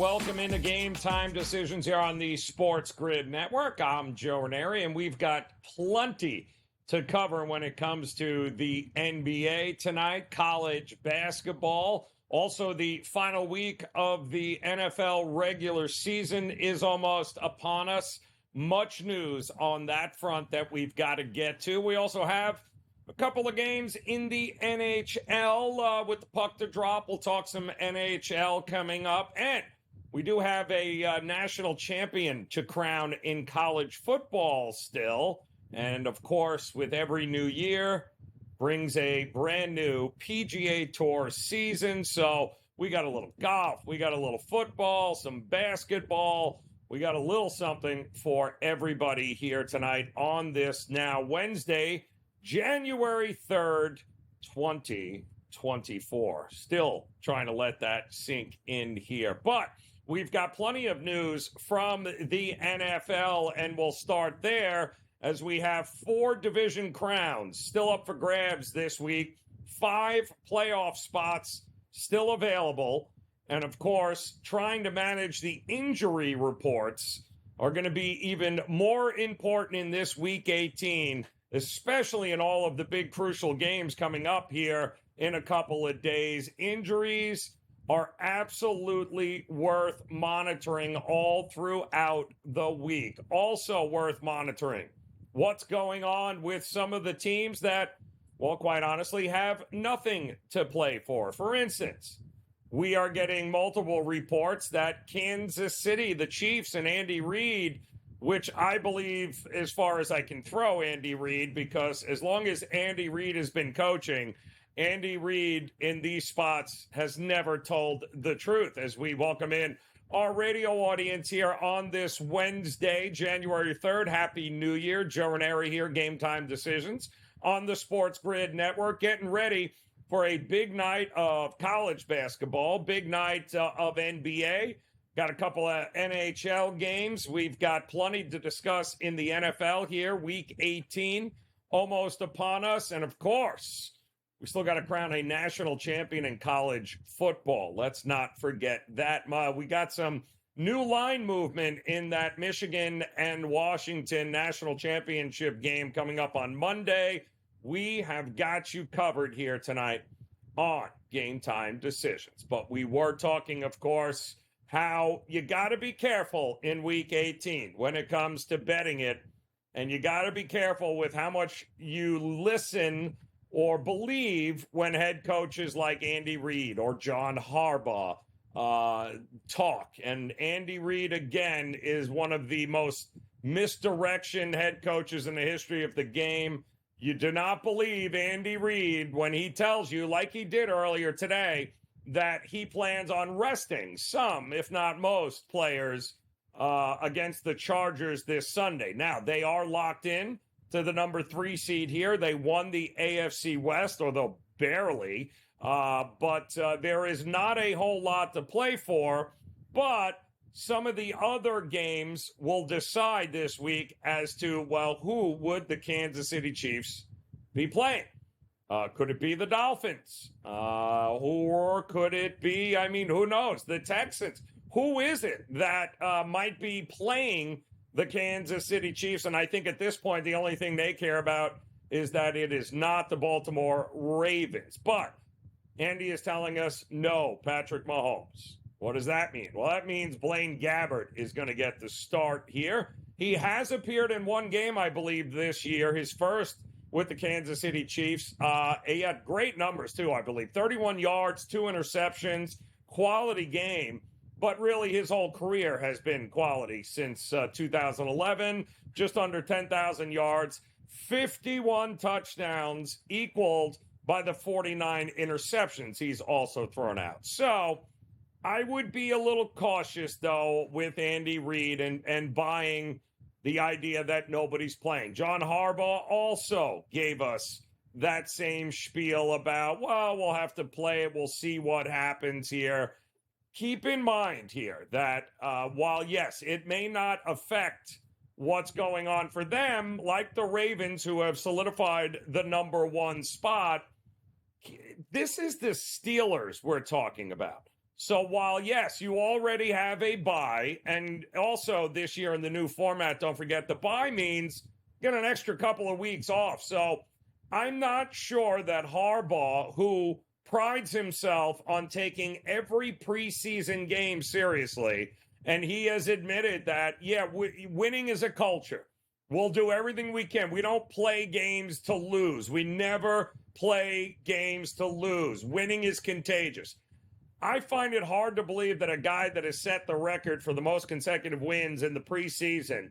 Welcome into Game Time Decisions here on the SportsGrid Network. I'm Joe Raineri, and we've got plenty to cover when it comes to the NBA tonight, college basketball. Also, the final week of the NFL regular season is almost upon us. Much news on that front that we've got to get to. We also have a couple of games in the NHL with the puck to drop. We'll talk some NHL coming up. And we do have a national champion to crown in college football still. And, of course, with every new year brings a brand new PGA Tour season. So we got a little golf, we got a little football, some basketball. We got a little something for everybody here tonight on this now Wednesday, January 3rd, 2024. Still trying to let that sink in here. But we've got plenty of news from the NFL, and we'll start there as we have 4 division crowns still up for grabs this week, 5 playoff spots still available. And, of course, trying to manage the injury reports are going to be even more important in this Week 18, especially in all of the big crucial games coming up here in a couple of days. Injuries are absolutely worth monitoring all throughout the week. Also worth monitoring what's going on with some of the teams that, well, quite honestly, have nothing to play for. For instance, we are getting multiple reports that Kansas City, the Chiefs, and Andy Reid, which I believe, as far as I can throw Andy Reid, because as long as Andy Reid has been coaching, Andy Reid in these spots has never told the truth. As we welcome in our radio audience here on this Wednesday, January 3rd. Happy New Year. Joe Raineri here, Game Time Decisions on the SportsGrid Network, getting ready for a big night of college basketball, big night of NBA. Got a couple of NHL games. We've got plenty to discuss in the NFL here. Week 18 almost upon us. And, of course, we still got to crown a national champion in college football. Let's not forget that. We got some new line movement in that Michigan and Washington national championship game coming up on Monday. We have got you covered here tonight on Game Time Decisions. But we were talking, of course, how you got to be careful in Week 18 when it comes to betting it. And you got to be careful with how much you listen or believe when head coaches like Andy Reid or John Harbaugh talk. And Andy Reid, again, is one of the most misdirection head coaches in the history of the game. You do not believe Andy Reid when he tells you, like he did earlier today, that he plans on resting some, if not most, players against the Chargers this Sunday. Now, they are locked in to the number 3 seed here. They won the AFC West, although barely. But there is not a whole lot to play for. But some of the other games will decide this week as to, well, who would the Kansas City Chiefs be playing? Could it be the Dolphins? Or could it be, who knows, the Texans? Who is it that might be playing the Kansas City Chiefs? And I think at this point, the only thing they care about is that it is not the Baltimore Ravens. But Andy is telling us, no, Patrick Mahomes. What does that mean? Well, that means Blaine Gabbert is going to get the start here. He has appeared in one game, I believe, this year, his first with the Kansas City Chiefs. He had great numbers, too, I believe. 31 yards, 2 interceptions, quality game. But really, his whole career has been quality since 2011, just under 10,000 yards, 51 touchdowns, equaled by the 49 interceptions he's also thrown out. So I would be a little cautious, though, with Andy Reid and buying the idea that nobody's playing. John Harbaugh also gave us that same spiel about, well, we'll have to play it. We'll see what happens here. Keep in mind here that while, yes, it may not affect what's going on for them, like the Ravens, who have solidified the number 1 spot, this is the Steelers we're talking about. So while, yes, you already have a bye, and also this year in the new format, don't forget the bye means get an extra couple of weeks off. So I'm not sure that Harbaugh, who prides himself on taking every preseason game seriously, and he has admitted that, yeah, winning is a culture. We'll do everything we can. We don't play games to lose. We never play games to lose. Winning is contagious. I find it hard to believe that a guy that has set the record for the most consecutive wins in the preseason,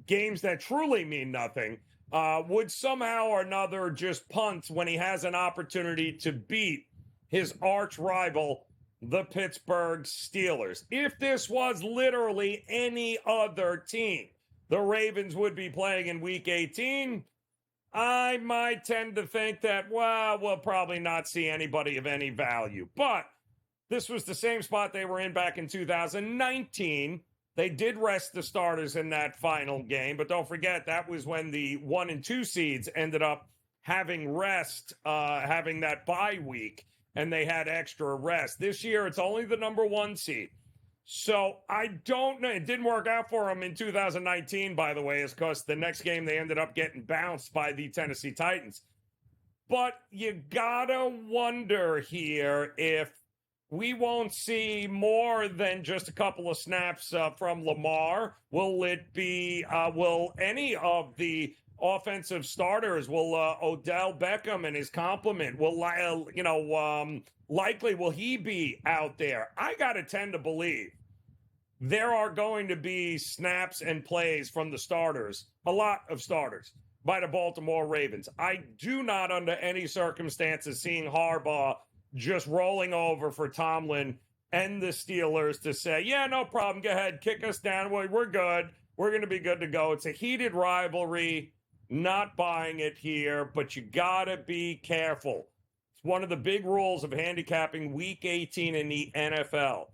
games that truly mean nothing, would somehow or another just punt when he has an opportunity to beat his arch rival, the Pittsburgh Steelers. If this was literally any other team the Ravens would be playing in Week 18, I might tend to think that, well, we'll probably not see anybody of any value. But this was the same spot they were in back in 2019. They did rest the starters in that final game, but don't forget that was when the 1 and 2 seeds ended up having rest, having that bye week, and they had extra rest. This year, it's only the number 1 seed. So I don't know. It didn't work out for them in 2019, by the way, is because the next game they ended up getting bounced by the Tennessee Titans. But you gotta wonder here if we won't see more than just a couple of snaps from Lamar. Will it be, will any of the offensive starters, will Odell Beckham and his complement, will, likely will he be out there? I got to tend to believe there are going to be snaps and plays from the starters, a lot of starters, by the Baltimore Ravens. I do not, under any circumstances, seeing Harbaugh just rolling over for Tomlin and the Steelers to say, yeah, no problem, go ahead, kick us down, we're good, we're going to be good to go. It's a heated rivalry, not buying it here, but you got to be careful. It's one of the big rules of handicapping Week 18 in the NFL.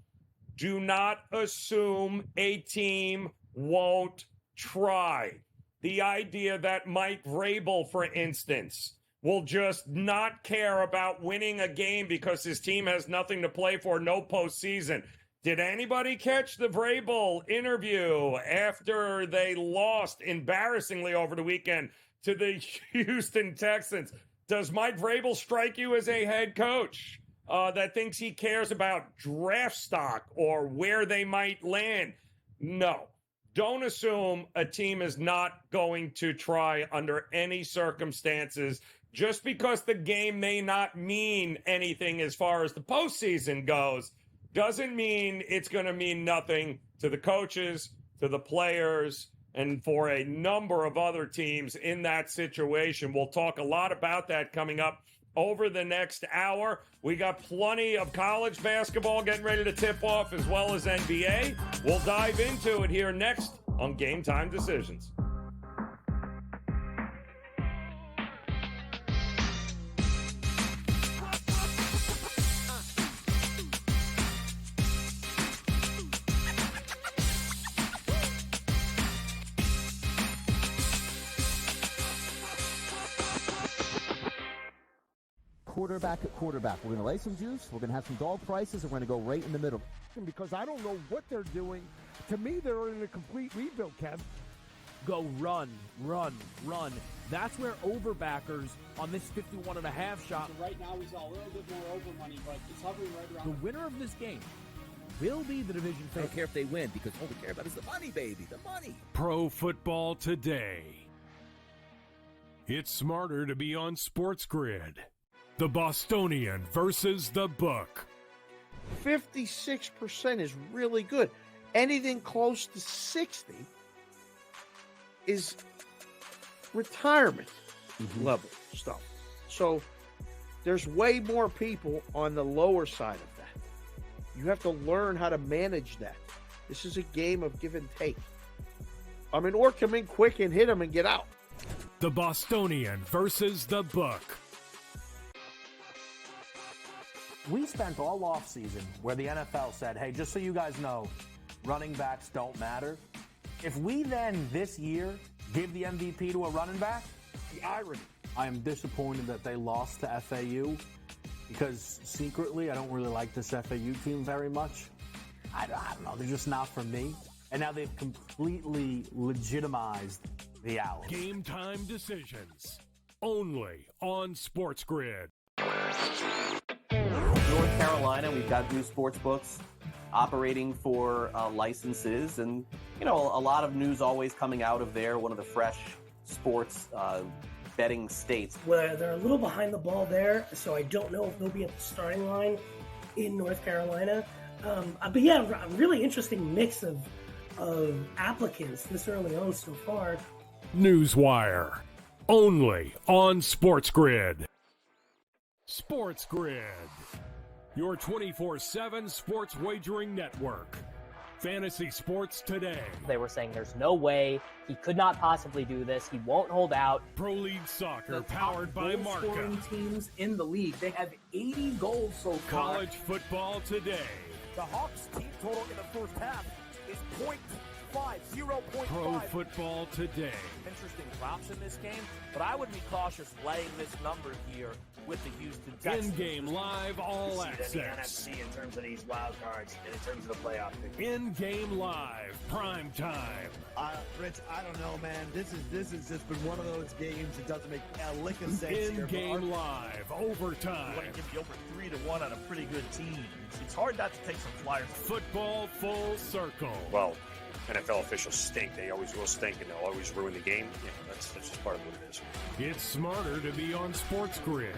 Do not assume a team won't try. The idea that Mike Vrabel, for instance, will just not care about winning a game because his team has nothing to play for, no postseason. Did anybody catch the Vrabel interview after they lost embarrassingly over the weekend to the Houston Texans? Does Mike Vrabel strike you as a head coach that thinks he cares about draft stock or where they might land? No. Don't assume a team is not going to try under any circumstances. Just because the game may not mean anything as far as the postseason goes, doesn't mean it's going to mean nothing to the coaches, to the players, and for a number of other teams in that situation. We'll talk a lot about that coming up over the next hour. We got plenty of college basketball getting ready to tip off, as well as NBA. We'll dive into it here next on Game Time Decisions. Quarterback at quarterback. We're going to lay some juice. We're going to have some dog prices, and we're going to go right in the middle. Because I don't know what they're doing. To me, they're in a complete rebuild, Kev. Go run, run, run. That's where overbackers on this 51.5 shot. So right now, he's a little bit more over money, but it's hovering right around. The winner of this game will be the division favorite. I don't care if they win, because all we care about is the money, baby, the money. Pro Football Today. It's smarter to be on SportsGrid. The Bostonian versus the Book. 56% is really good. Anything close to 60 is retirement level stuff. So there's way more people on the lower side of that. You have to learn how to manage that. This is a game of give and take. I mean, or come in quick and hit them and get out. The Bostonian versus the Book. We spent all offseason where the NFL said, hey, just so you guys know, running backs don't matter. If we then this year give the MVP to a running back, The irony. I am disappointed that they lost to FAU. because secretly I don't really like this FAU team very much. I don't know. They're just not for me. And now they've completely legitimized the Owls. Game Time Decisions. Only on SportsGrid. North Carolina, we've got new sports books operating for licenses, and a lot of news always coming out of there. One of the fresh sports betting states. Well, they're a little behind the ball there, so I don't know if they'll be at the starting line in North Carolina. But yeah, a really interesting mix of applicants this early on so far. Newswire. Only on SportsGrid. SportsGrid. Your 24/7 sports wagering network. Fantasy sports today. They were saying there's no way he could not possibly do this. He won't hold out. Pro League Soccer powered by Marca. Scoring teams in the league. They have 80 goals so far. College football today. The Hawks team total in the first half is 0.5. Pro football today. Interesting props in this game, but I would be cautious laying this number here with the Houston Texans. In-game live all access. The NFC in terms of these wild cards and in terms of the playoff picture. In-game live, prime time. Rich, I don't know, man. This has just been one of those games that doesn't make a lick of sense. In-game live, overtime. You want to give you over 3-1 on a pretty good team. It's hard not to take some flyers. Football full circle. Well, NFL officials stink. They always will stink, and they'll always ruin the game. Yeah, that's just part of what it is. It's smarter to be on SportsGrid.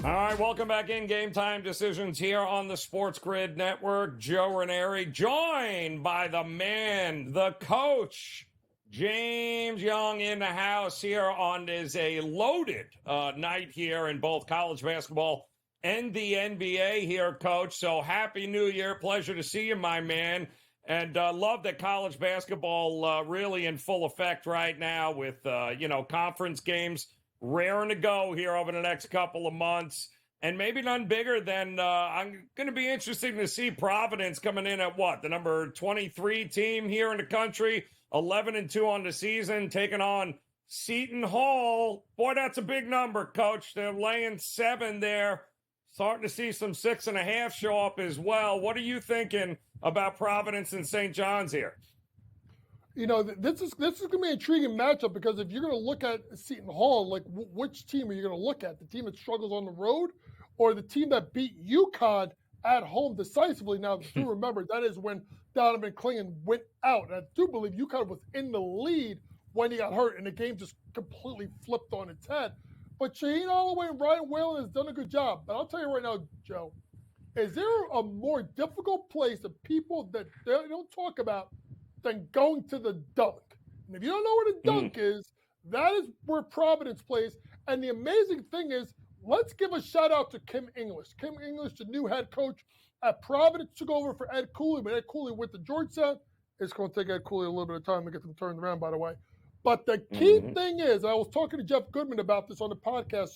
All right, welcome back in. Game Time Decisions here on the SportsGrid Network. Joe Raineri, joined by the man, the coach, James Young, in the house here on is a loaded night here in both college basketball and the NBA here, Coach. So happy New Year. Pleasure to see you, my man. And love that college basketball really in full effect right now with, conference games raring to go here over the next couple of months. And maybe none bigger than I'm going to be interested to see Providence coming in at what? The number 23 team here in the country, 11-2 on the season, taking on Seton Hall. Boy, that's a big number, Coach. They're laying 7 there. Starting to see some 6.5 show up as well. What are you thinking about Providence and St. John's here? This is going to be an intriguing matchup because if you're going to look at Seton Hall, like which team are you going to look at? The team that struggles on the road or the team that beat UConn at home decisively? Now, do remember, that is when Donovan Clingan went out. And I do believe UConn was in the lead when he got hurt, and the game just completely flipped on its head. But Shaheen Holloway and Ryan Whalen has done a good job. But I'll tell you right now, Joe, is there a more difficult place that people that they don't talk about than going to the dunk? And if you don't know where the dunk is, that is where Providence plays. And the amazing thing is, let's give a shout out to Kim English. Kim English, the new head coach at Providence, took over for Ed Cooley, but Ed Cooley went to Georgetown. It's going to take Ed Cooley a little bit of time to get them turned around, by the way. But the key thing is, I was talking to Jeff Goodman about this on the podcast.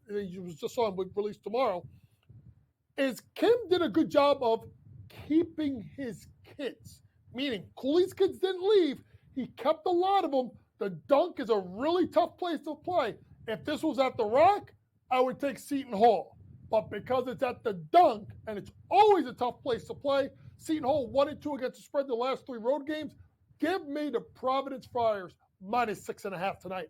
He was just on, we released tomorrow. Is Kim did a good job of keeping his kids. Meaning, Cooley's kids didn't leave. He kept a lot of them. The dunk is a really tough place to play. If this was at the Rock, I would take Seton Hall. But because it's at the dunk, and it's always a tough place to play, Seton Hall 1-2 against the spread the last 3 road games. Give me the Providence Friars -6.5 tonight.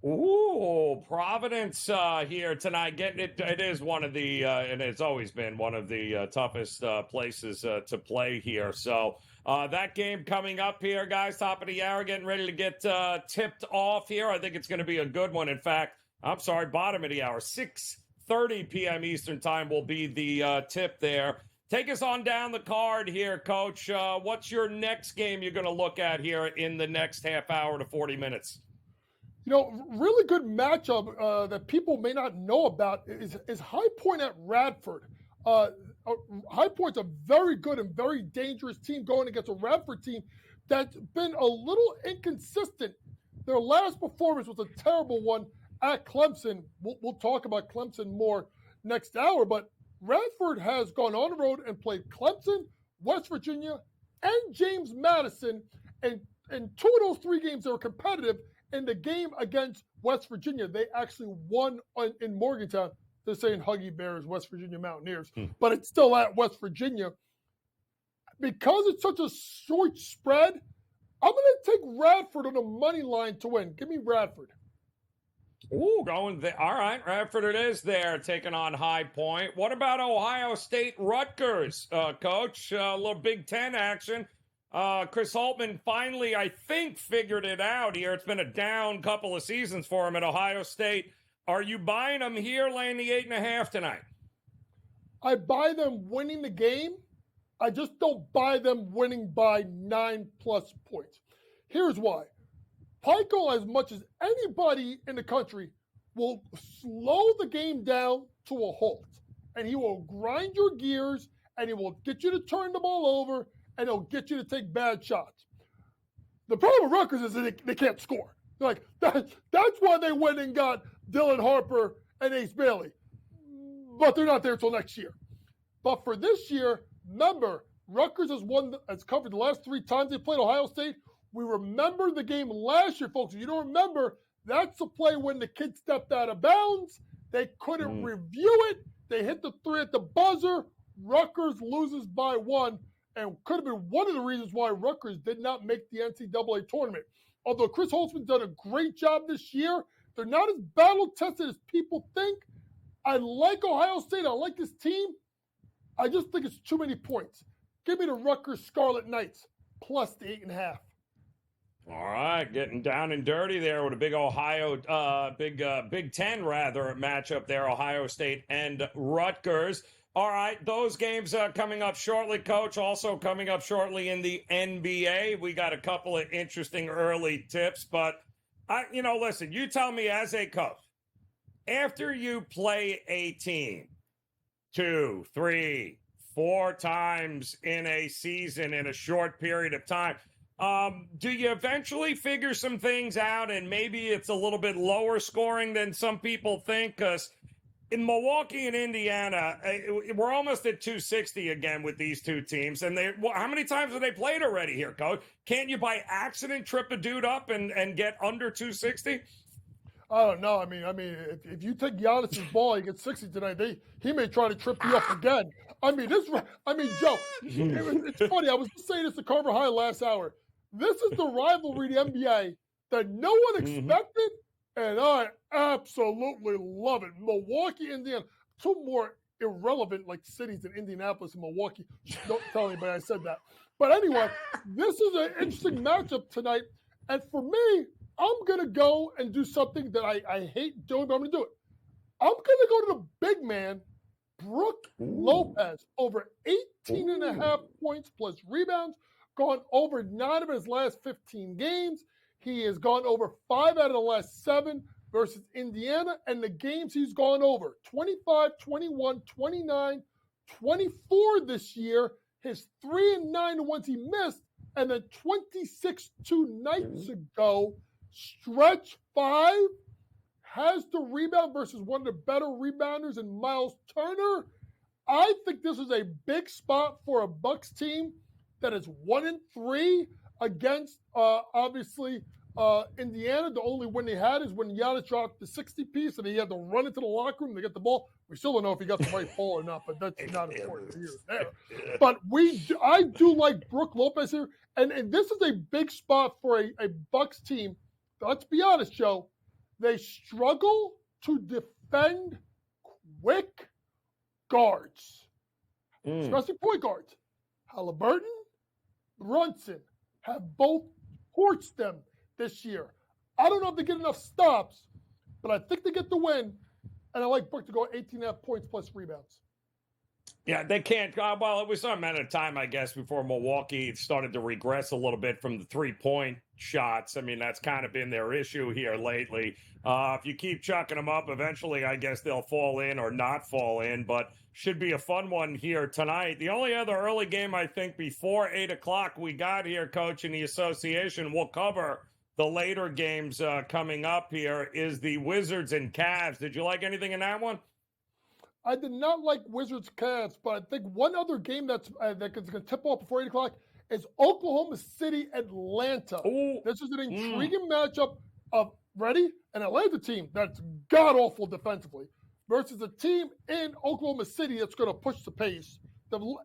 Ooh, Providence here tonight. Getting it. It is one of the, and it's always been one of the toughest places to play here. So that game coming up here, guys, top of the hour, getting ready to get tipped off here. I think it's going to be a good one. In fact, I'm sorry, bottom of the hour, 6:30 p.m. Eastern time will be the tip there. Take us on down the card here, Coach. What's your next game you're going to look at here in the next half hour to 40 minutes? Really good matchup that people may not know about is High Point at Radford. High Point's a very good and very dangerous team going against a Radford team that's been a little inconsistent. Their last performance was a terrible one at Clemson. We'll talk about Clemson more next hour, but Radford has gone on the road and played Clemson, West Virginia, and James Madison. And in 2 of those 3 games, they were competitive. In the game against West Virginia, they actually won in Morgantown. They're saying Huggy Bears, West Virginia Mountaineers, but it's still at West Virginia. Because it's such a short spread, I'm going to take Radford on the money line to win. Give me Radford. Ooh, going there. All right, Radford it is there, taking on High Point. What about Ohio State Rutgers, Coach? A little Big Ten action. Chris Holtman finally, I think, figured it out here. It's been a down couple of seasons for him at Ohio State. Are you buying them here, laying the 8.5 tonight? I buy them winning the game. I just don't buy them winning by 9+ points. Here's why. Pico, as much as anybody in the country, will slow the game down to a halt. And he will grind your gears, and he will get you to turn the ball over, and he'll get you to take bad shots. The problem with Rutgers is that they can't score. Like that's why they went and got Dylan Harper and Ace Bailey. But they're not there until next year. But for this year, remember, Rutgers has covered the last 3 times they played Ohio State. We remember the game last year, folks. If you don't remember, that's the play when the kid stepped out of bounds. They couldn't review it. They hit the 3 at the buzzer. Rutgers loses by 1. And could have been one of the reasons why Rutgers did not make the NCAA tournament. Although Chris Holtzman's done a great job this year, they're not as battle-tested as people think. I like Ohio State. I like this team. I just think it's too many points. Give me the Rutgers Scarlet Knights plus the 8.5. All right, getting down and dirty there with a big Big Ten matchup there, Ohio State and Rutgers. All right, those games coming up shortly, Coach. Also coming up shortly in the NBA. We got a couple of interesting early tips, but listen, you tell me as a coach, after you play a team 2, 3, 4 times in a season in a short period of time, do you eventually figure some things out and maybe it's a little bit lower scoring than some people think? Because in Milwaukee and Indiana, we're almost at 260 again with these 2 teams. And how many times have they played already here, Coach? Can't you by accident trip a dude up and get under 260? I don't know. I mean, if you take Giannis's ball, he gets 60 tonight. He may try to trip you up again. Joe, it's funny. I was just saying this to Carver High last hour. This is the rivalry in the NBA that no one expected, and I absolutely love it. Milwaukee, Indiana, 2 more irrelevant cities than Indianapolis and Milwaukee. Don't tell anybody I said that. But anyway, this is an interesting matchup tonight, and for me, I'm going to go and do something that I hate doing, but I'm going to do it. I'm going to go to the big man, Brook Lopez, over 18.5 points plus rebounds, gone over 9 of his last 15 games. He has gone over 5 out of the last 7 versus Indiana, and the games he's gone over, 25, 21, 29, 24 this year. His 3 and 9, the ones he missed, and then 26 2 nights ago. Stretch 5 has the rebound versus one of the better rebounders in Miles Turner. I think this is a big spot for a Bucks team that is 1-3 against, obviously, Indiana. The only win they had is when Giannis dropped the 60-piece and he had to run into the locker room to get the ball. We still don't know if he got the right ball or not, but that's not important here or there. But I do like Brook Lopez here, and this is a big spot for a Bucks team. Let's be honest, Joe. They struggle to defend quick guards, especially point guards. Halliburton, Brunson have both torched them this year. I don't know if they get enough stops, but I think they get the win, and I like Brook to go 18.5 points plus rebounds. Yeah, they can't. Well, it was a matter of time, I guess, before Milwaukee started to regress a little bit from the 3-point shots. I mean, that's kind of been their issue here lately. If you keep chucking them up, eventually, I guess they'll fall in or not fall in, but should be a fun one here tonight. The only other early game, I think, before 8 o'clock we got here, Coach, in the association we'll cover the later games coming up here is the Wizards and Cavs. Did you like anything in that one? I did not like Wizards Cavs, but I think one other game that's going to tip off before 8 o'clock is Oklahoma City Atlanta. Ooh. This is an intriguing matchup of an Atlanta team that's god awful defensively versus a team in Oklahoma City that's going to push the pace.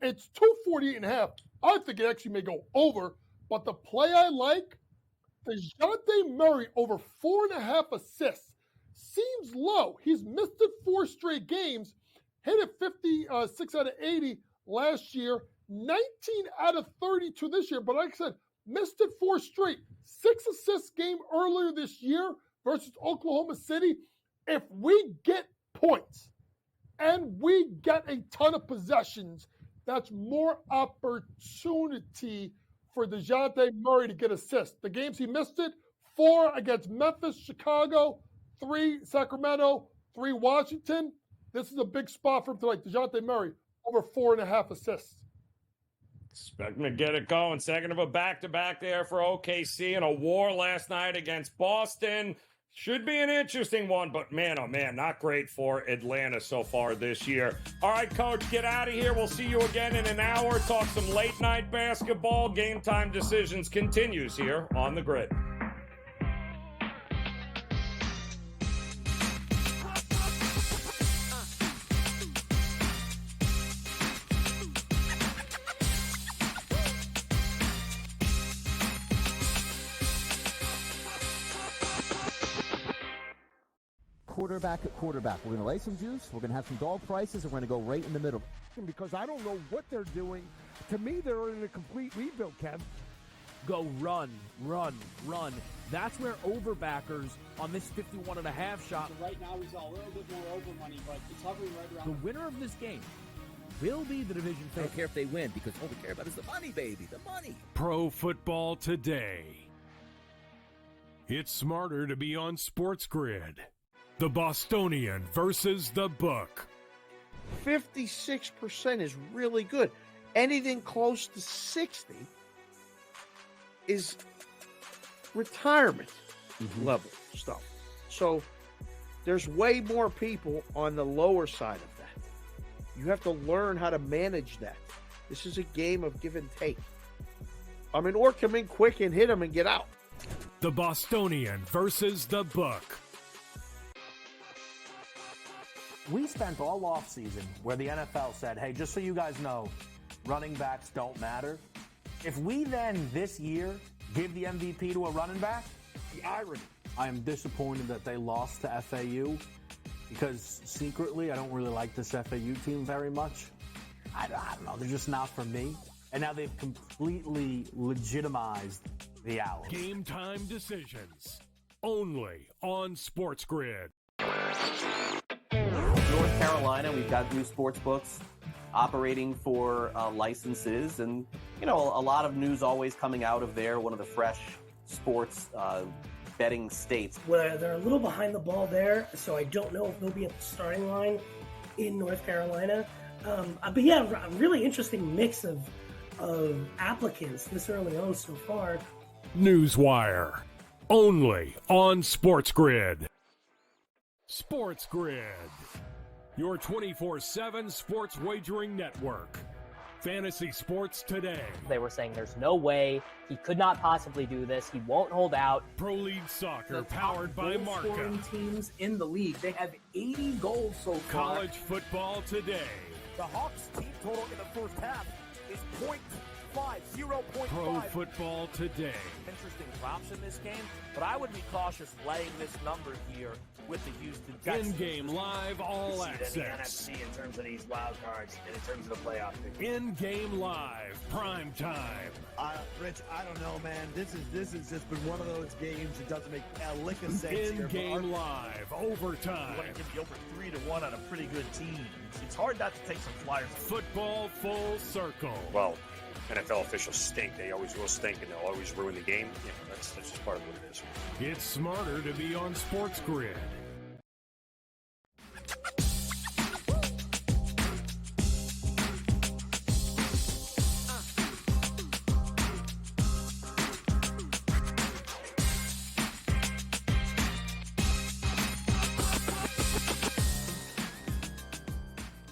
It's 248.5. I think it actually may go over, but the play I like, DeJounte Murray over 4.5 assists seems low. He's missed it 4 straight games, hit it 56 out of 80 last year, 19 out of 32 this year. But like I said, missed it 4 straight. 6 assist game earlier this year versus Oklahoma City. If we get points and we get a ton of possessions, that's more opportunity for DeJounte Murray to get assists. The games he missed it, 4 against Memphis, Chicago, 3 Sacramento, 3 Washington. This is a big spot for him tonight. DeJounte Murray, over 4.5 assists. Expecting to get it going. Second of a back-to-back there for OKC and a war last night against Boston. Should be an interesting one, but man, oh man, not great for Atlanta so far this year. All right, Coach, get out of here. We'll see you again in an hour. Talk some late-night basketball. Game Time Decisions continues here on the Grid. Quarterback at quarterback. We're going to lay some juice. We're going to have some dog prices, and we're going to go right in the middle. Because I don't know what they're doing. To me, they're in a complete rebuild, Kev. Go run, run, run. That's where overbackers on this 51.5 shot. Right now, he's a little bit more over money, but it's hovering right around. The winner of this game will be the division I favorite. don't care if they win because all we care about is the money, baby. The money. Pro Football Today. It's smarter to be on SportsGrid. The Bostonian versus the Book. 56% is really good. Anything close to 60 is retirement level stuff. So there's way more people on the lower side of that. You have to learn how to manage that. This is a game of give and take. I mean, or come in quick and hit them and get out. The Bostonian versus the Book. We spent all offseason where the NFL said, hey, just so you guys know, running backs don't matter. If we then this year give the MVP to a running back, the irony. I am disappointed that they lost to FAU because secretly I don't really like this FAU team very much. I don't know. They're just not for me. And now they've completely legitimized the Owls. Game Time Decisions. Only on SportsGrid. North Carolina, we've got new sports books operating for licenses, and a lot of news always coming out of there. One of the fresh sports betting states. Well, they're a little behind the ball there, so I don't know if they'll be at the starting line in North Carolina. But yeah, a really interesting mix of applicants this early on so far. Newswire. Only on SportsGrid. SportsGrid. Your 24/7 sports wagering network. Fantasy sports today. They were saying there's no way he could not possibly do this. He won't hold out. Pro League Soccer powered by Marca. Scoring teams in the league. They have 80 goals so far. College football today. The Hawks team total in the first half is 0.5. Pro football today. Interesting props in this game, but I would be cautious laying this number here with the Houston Texans. In-game live all access. The NFC in terms of these wild cards and in terms of the playoff picture. In-game live, prime time. Rich, I don't know, man. This has just been one of those games that doesn't make a lick of sense. In-game live, overtime. You want to give you over 3-1 on a pretty good team. It's hard not to take some flyers. Football full circle. Well, NFL officials stink. They always will stink, and they'll always ruin the game. That's just part of what it is. It's smarter to be on SportsGrid.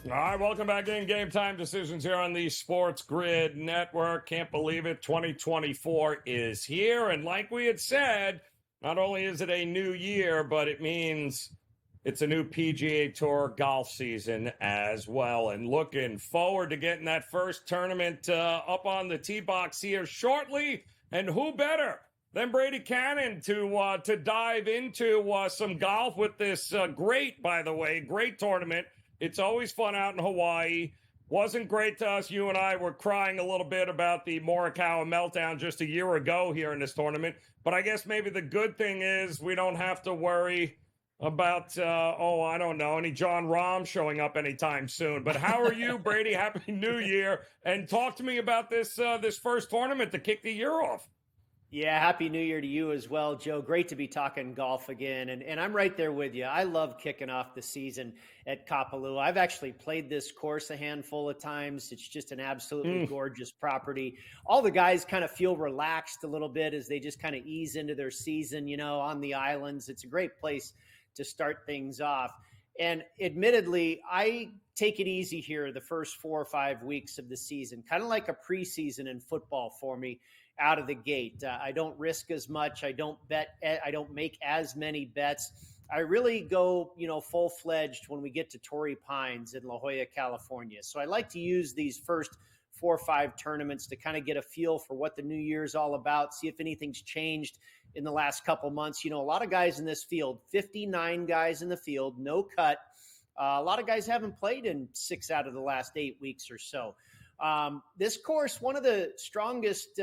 All right, welcome back in. Game Time Decisions here on the Sports Grid Network. Can't believe it. 2024 is here. And like we had said, not only is it a new year, but it means it's a new PGA Tour golf season as well. And looking forward to getting that first tournament up on the tee box here shortly. And who better than Brady Cannon to dive into some golf with this great tournament. It's always fun out in Hawaii. Wasn't great to us. You and I were crying a little bit about the Morikawa meltdown just a year ago here in this tournament. But I guess maybe the good thing is we don't have to worry about, I don't know, any John Rahm showing up anytime soon. But how are you, Brady? Happy New Year. And talk to me about this first tournament to kick the year off. Yeah, Happy New Year to you as well, Joe. Great to be talking golf again. And I'm right there with you. I love kicking off the season at Kapalua. I've actually played this course a handful of times. It's just an absolutely gorgeous property. All the guys kind of feel relaxed a little bit as they just kind of ease into their season, on the islands. It's a great place to start things off. And admittedly, I take it easy here the first 4 or 5 weeks of the season, kind of like a preseason in football for me. Out of the gate. I don't risk as much. I don't make as many bets. I really go, full-fledged when we get to Torrey Pines in La Jolla, California. So I like to use these first 4 or 5 tournaments to kind of get a feel for what the new year's all about, see if anything's changed in the last couple months. A lot of guys in this field, 59 guys in the field, no cut. A lot of guys haven't played in 6 out of the last 8 weeks or so. This course, one of the strongest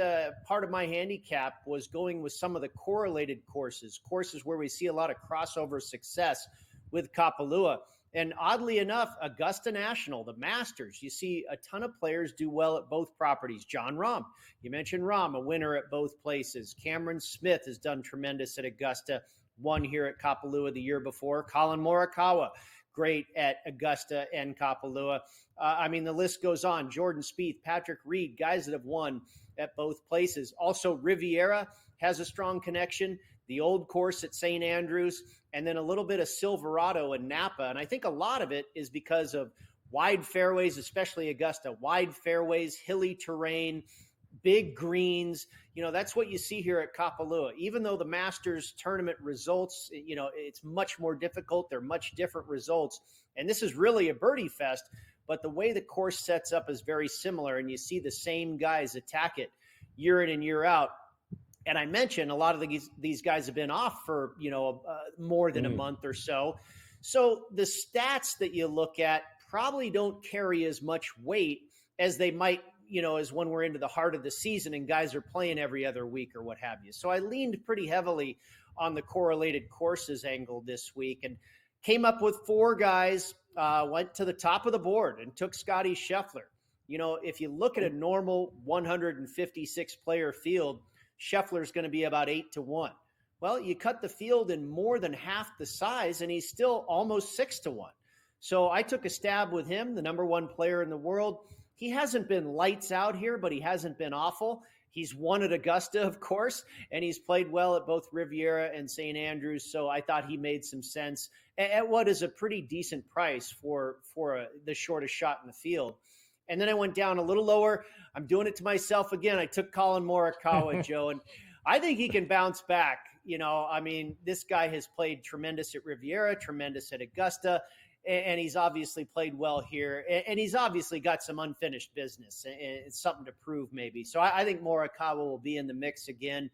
part of my handicap was going with some of the correlated courses where we see a lot of crossover success with Kapalua. And oddly enough, Augusta National, the Masters, you see a ton of players do well at both properties. John Rahm, you mentioned Rahm, a winner at both places. Cameron Smith has done tremendous at Augusta, won here at Kapalua the year before. Colin Morikawa, great at Augusta and Kapalua. The list goes on. Jordan Spieth, Patrick Reed, guys that have won at both places. Also, Riviera has a strong connection. The old course at St. Andrews, and then a little bit of Silverado and Napa. And I think a lot of it is because of wide fairways, especially Augusta, wide fairways, hilly terrain, big greens. That's what you see here at Kapalua. Even though the Masters tournament results, it's much more difficult. They're much different results. And this is really a birdie fest, but the way the course sets up is very similar. And you see the same guys attack it year in and year out. And I mentioned a lot of these guys have been off for, more than a month or so. So the stats that you look at probably don't carry as much weight as they might, as when we're into the heart of the season and guys are playing every other week or what have you. So I leaned pretty heavily on the correlated courses angle this week and came up with 4 guys, went to the top of the board and took Scotty Scheffler. If you look at a normal 156 player field, Scheffler's going to be about 8-1. Well, you cut the field in more than half the size and he's still almost 6-1. So I took a stab with him, the number 1 player in the world. He hasn't been lights out here, but he hasn't been awful. He's won at Augusta, of course, and he's played well at both Riviera and St. Andrews. So I thought he made some sense at what is a pretty decent price for the shortest shot in the field. And then I went down a little lower. I'm doing it to myself again. I took Colin Morikawa, Joe, and I think he can bounce back. This guy has played tremendous at Riviera, tremendous at Augusta, and he's obviously played well here. And he's obviously got some unfinished business and it's something to prove maybe. So I think Morikawa will be in the mix again.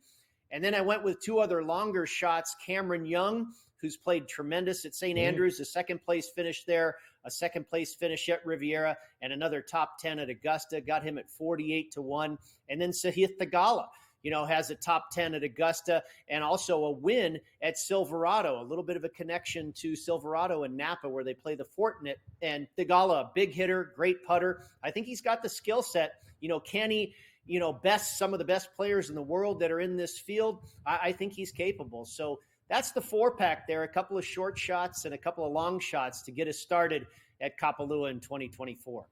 And then I went with 2 other longer shots. Cameron Young, who's played tremendous at St. Andrews, a second-place finish there, a second-place finish at Riviera, and another top 10 at Augusta, got him at 48-1. And then Sahith Theegala, has a top 10 at Augusta and also a win at Silverado, a little bit of a connection to Silverado and Napa where they play the Fortinet. And Theegala, a big hitter, great putter. I think he's got the skill set. Can he, best some of the best players in the world that are in this field? I think he's capable. So that's the 4-pack there, a couple of short shots and a couple of long shots to get us started at Kapalua in 2024.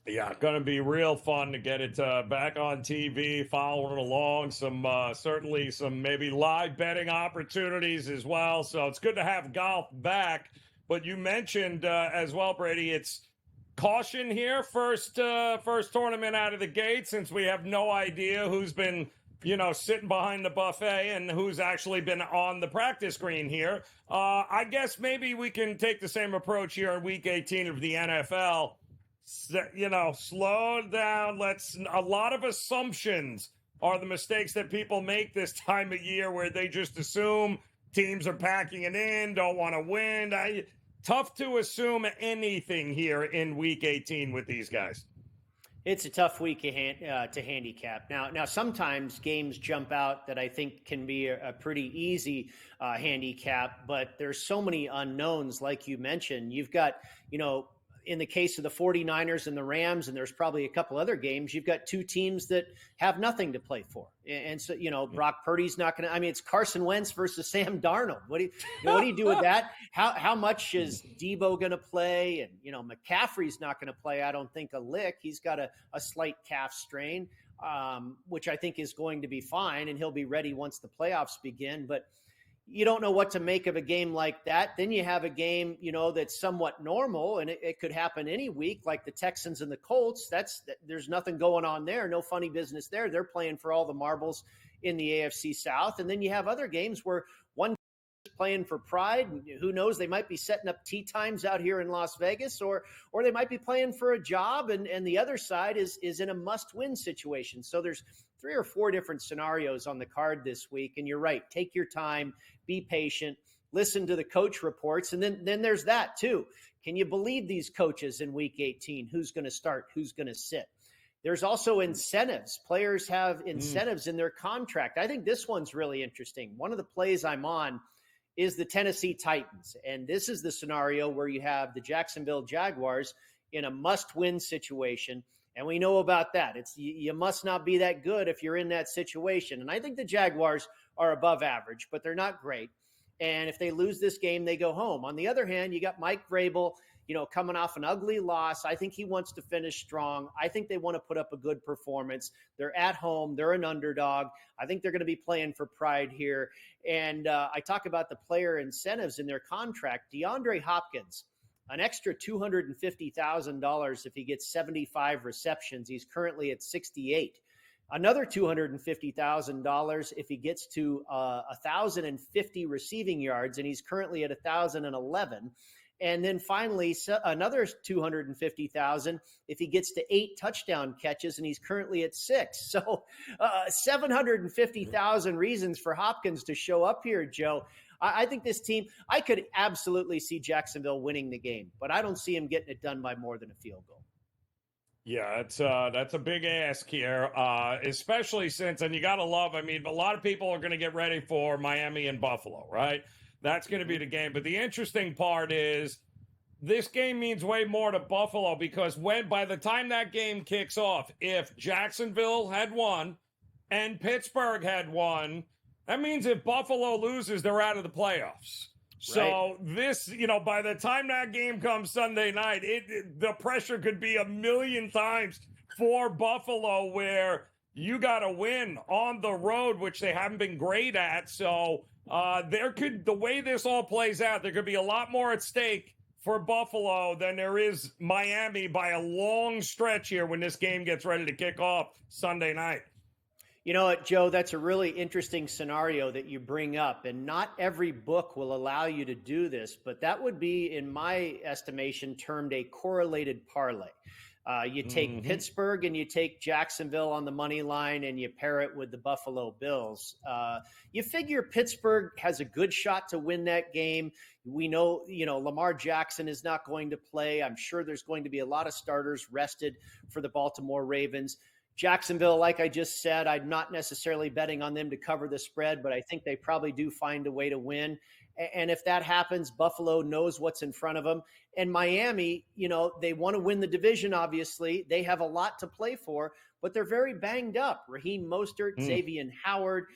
Yeah, going to be real fun to get it back on TV, following along. Certainly some maybe live betting opportunities as well. So it's good to have golf back. But you mentioned as well, Brady, it's caution here, first tournament out of the gate, since we have no idea who's been sitting behind the buffet and who's actually been on the practice green here. I guess maybe we can take the same approach here in Week 18 of the NFL. Slow down. A lot of assumptions are the mistakes that people make this time of year, where they just assume teams are packing it in, don't want to win. Tough to assume anything here in Week 18 with these guys. It's a tough week to handicap. Now, sometimes games jump out that I think can be a pretty easy handicap, but there's so many unknowns, like you mentioned. You've got, in the case of the 49ers and the Rams, and there's probably a couple other games, you've got two teams that have nothing to play for. And so, Brock Purdy's not going to, it's Carson Wentz versus Sam Darnold. What do you do with that? How much is Debo going to play? And, McCaffrey's not going to play, I don't think, a lick. He's got a slight calf strain, which I think is going to be fine, and he'll be ready once the playoffs begin. But you don't know what to make of a game like that. Then you have a game, that's somewhat normal, and it could happen any week, like the Texans and the Colts. There's nothing going on there. No funny business there. They're playing for all the marbles in the AFC South. And then you have other games where one is playing for pride. Who knows? They might be setting up tee times out here in Las Vegas, or they might be playing for a job, and the other side is in a must-win situation. So there's 3 or 4 different scenarios on the card this week. And you're right. Take your time, be patient, listen to the coach reports. And then there's that too. Can you believe these coaches in Week 18? Who's going to start? Who's going to sit? There's also incentives. Players have incentives in their contract. I think this one's really interesting. One of the plays I'm on is the Tennessee Titans. And this is the scenario where you have the Jacksonville Jaguars in a must-win situation. And we know about that. You must not be that good if you're in that situation. And I think the Jaguars are above average, but they're not great. And if they lose this game, they go home. On the other hand, you got Mike Vrabel, coming off an ugly loss. I think he wants to finish strong. I think they want to put up a good performance. They're at home. They're an underdog. I think they're going to be playing for pride here. And I talk about the player incentives in their contract. DeAndre Hopkins, an extra $250,000 if he gets 75 receptions. He's currently at 68. Another $250,000 if he gets to 1,050 receiving yards, and he's currently at 1,011. And then finally, another $250,000 if he gets to 8 touchdown catches, and he's currently at 6. So 750,000 reasons for Hopkins to show up here, Joe. I think this team, I could absolutely see Jacksonville winning the game, but I don't see him getting it done by more than a field goal. Yeah, that's a big ask here, especially since, and you got to love, a lot of people are going to get ready for Miami and Buffalo, right? That's going to be the game. But the interesting part is this game means way more to Buffalo, because by the time that game kicks off, if Jacksonville had won and Pittsburgh had won, that means if Buffalo loses, they're out of the playoffs. So this, by the time that game comes Sunday night, the pressure could be 1,000,000 times for Buffalo, where you got to win on the road, which they haven't been great at. So the way this all plays out, there could be a lot more at stake for Buffalo than there is Miami by a long stretch here when this game gets ready to kick off Sunday night. You know what, Joe, that's a really interesting scenario that you bring up, and not every book will allow you to do this, but that would be, in my estimation, termed a correlated parlay. You take Pittsburgh and you take Jacksonville on the money line, and you pair it with the Buffalo Bills. You figure Pittsburgh has a good shot to win that game. We know, Lamar Jackson is not going to play. I'm sure there's going to be a lot of starters rested for the Baltimore Ravens. Jacksonville, like I just said, I'm not necessarily betting on them to cover the spread, but I think they probably do find a way to win. And if that happens, Buffalo knows what's in front of them. And Miami, they want to win the division, obviously. They have a lot to play for, but they're very banged up. Raheem Mostert, Xavier Howard,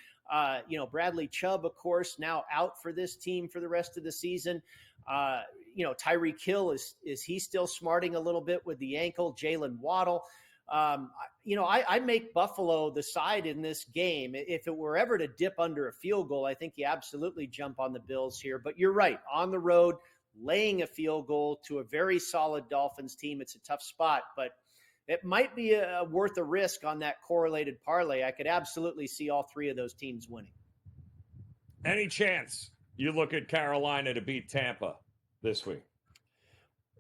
Bradley Chubb, of course, now out for this team for the rest of the season. Tyreek Hill, is he still smarting a little bit with the ankle? Jalen Waddle. I make Buffalo the side in this game. If it were ever to dip under a field goal, I think you absolutely jump on the Bills here. But you're right. On the road, laying a field goal to a very solid Dolphins team. It's a tough spot, but it might be worth a risk on that correlated parlay. I could absolutely see all three of those teams winning. Any chance you look at Carolina to beat Tampa this week?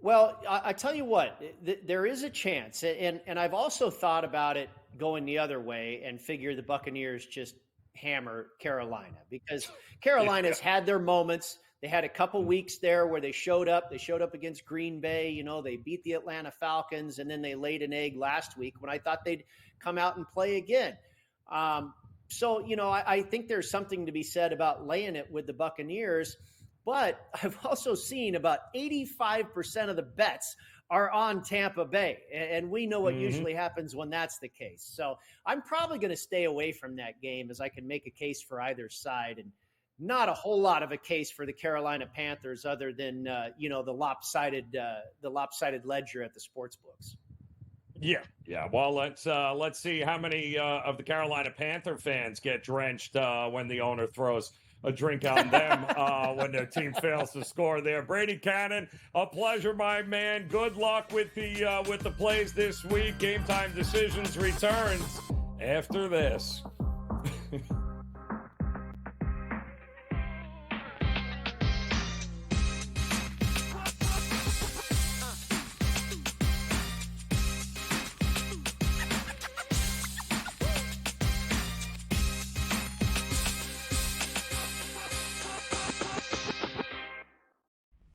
Well, I tell you what, there is a chance. And I've also thought about it going the other way and figure the Buccaneers just hammer Carolina, because Carolina's had their moments. They had a couple weeks there where they showed up. They showed up against Green Bay. You know, they beat the Atlanta Falcons, and then they laid an egg last week when I thought they'd come out and play again. So, you know, I think there's something to be said about laying it with the Buccaneers. But I've also seen about 85% of the bets are on Tampa Bay. And we know what usually happens when that's the case. So I'm probably going to stay away from that game, as I can make a case for either side, and not a whole lot of a case for the Carolina Panthers other than, the lopsided ledger at the sports books. Yeah. Well, let's see how many of the Carolina Panther fans get drenched when the owner throws a drink on them when their team fails to score there. Brady Cannon, a pleasure, my man. Good luck with the plays this week. Game Time Decisions returns after this.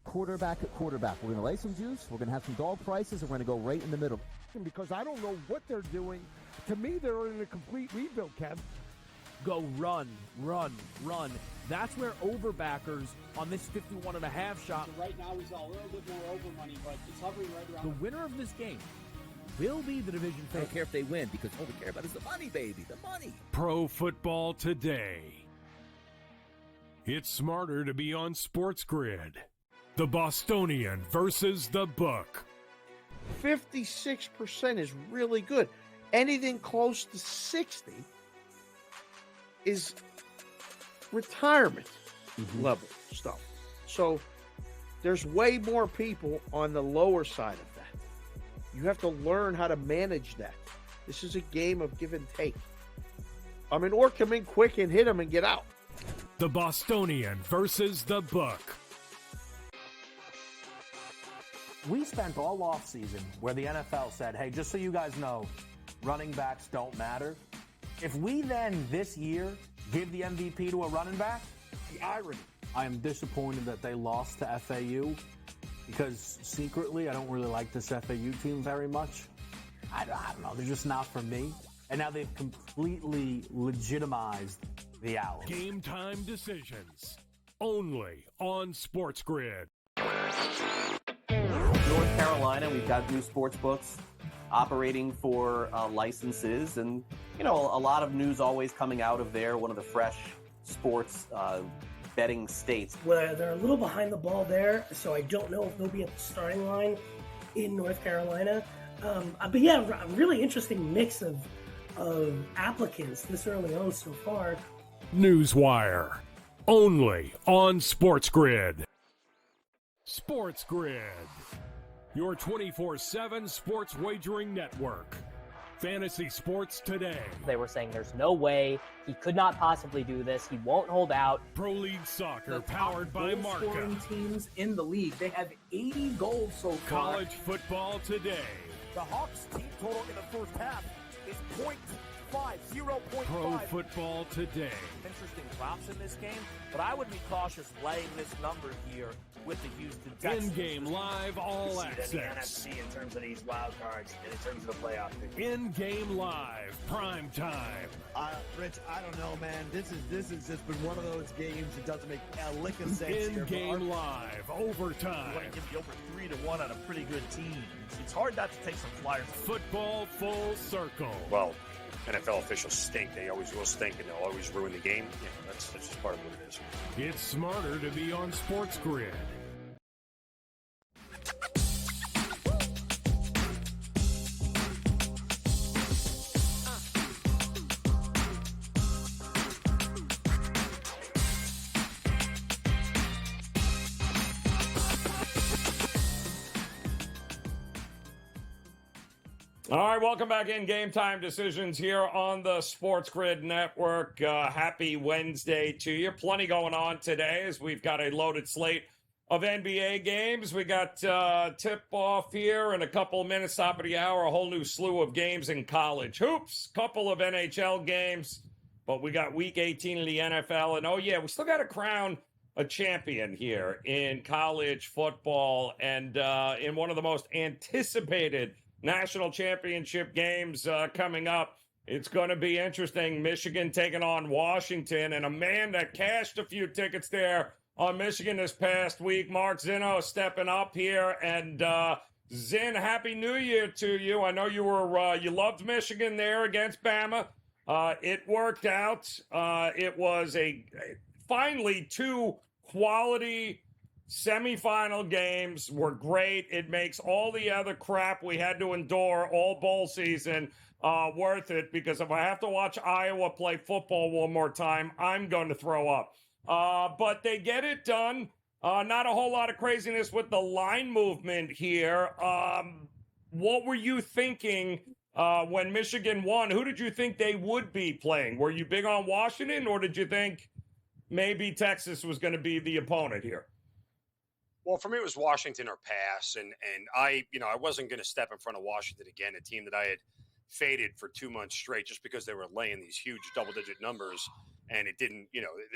Quarterback at quarterback. We're going to lay some juice. We're going to have some dog prices, and we're going to go right in the middle. Because I don't know what they're doing. To me, they're in a complete rebuild, Kev. Go run. That's where overbackers on this 51.5 shot. So right now, he's a little bit more over money, but it's hovering right around. The winner of this game will be the division I favorite. don't care if they win, because all we care about is the money, baby. The money. Pro Football Today. It's smarter to be on SportsGrid. The Bostonian versus the Book. 56% is really good. Anything close to 60 is retirement level stuff. So there's way more people on the lower side of that. You have to learn how to manage that. This is a game of give and take. Or come in quick and hit them and get out. The Bostonian versus the Book. We spent all offseason where the NFL said, hey, just so you guys know, running backs don't matter. If we then this year give the MVP to a running back, the irony. I am disappointed that they lost to FAU, because secretly I don't really like this FAU team very much. I don't know. They're just not for me. And now they've completely legitimized the Owls. Game Time Decisions. Only on SportsGrid. North Carolina, we've got new sports books operating for licenses, and a lot of news always coming out of there. One of the fresh sports betting states. Well, they're a little behind the ball there, so I don't know if they'll be at the starting line in North Carolina. But yeah, a really interesting mix of applicants this early on so far. Newswire. Only on SportsGrid. SportsGrid. Your 24/7 sports wagering network. Fantasy sports today. They were saying there's no way he could not possibly do this. He won't hold out. Pro League Soccer powered by Marca. Scoring teams in the league. They have 80 goals so far. College football today. The Hawks team total in the first half is 0.5. Pro football today. Interesting props in this game, but I would be cautious laying this number here with the Houston Texans. In-game live all access. The NFC in terms of these wild cards and in terms of the playoff picture. In-game live, prime time. Rich, I don't know, man. This has just been one of those games that doesn't make a lick of sense. In-game live, overtime. You want to give you over 3-1 on a pretty good team. It's hard not to take some flyers. Football full circle. Well, NFL officials stink. They always will stink, and they'll always ruin the game. That's just part of what it is. It's smarter to be on SportsGrid. All right, welcome back in. Game Time Decisions here on the SportsGrid Network. Happy Wednesday to you. Plenty going on today as we've got a loaded slate of NBA games. We got tip-off here in a couple of minutes, top of the hour, a whole new slew of games in college hoops, couple of NHL games, but we got Week 18 of the NFL. And, oh, yeah, we still got to crown a champion here in college football and in one of the most anticipated national championship games coming up. It's going to be interesting. Michigan taking on Washington, and a man that cashed a few tickets there on Michigan this past week, Mark Zinno, stepping up here. And Zin, Happy New Year to you. I know you were you loved Michigan there against Bama. It worked out. It was finally two quality semifinal games were great. It makes all the other crap we had to endure all bowl season worth it, because if I have to watch Iowa play football one more time, I'm going to throw up. But they get it done. Not a whole lot of craziness with the line movement here. What were you thinking when Michigan won? Who did you think they would be playing? Were you big on Washington, or did you think maybe Texas was going to be the opponent here? Well, for me, it was Washington or pass, and I wasn't going to step in front of Washington again, a team that I had faded for 2 months straight just because they were laying these huge double-digit numbers, and it didn't,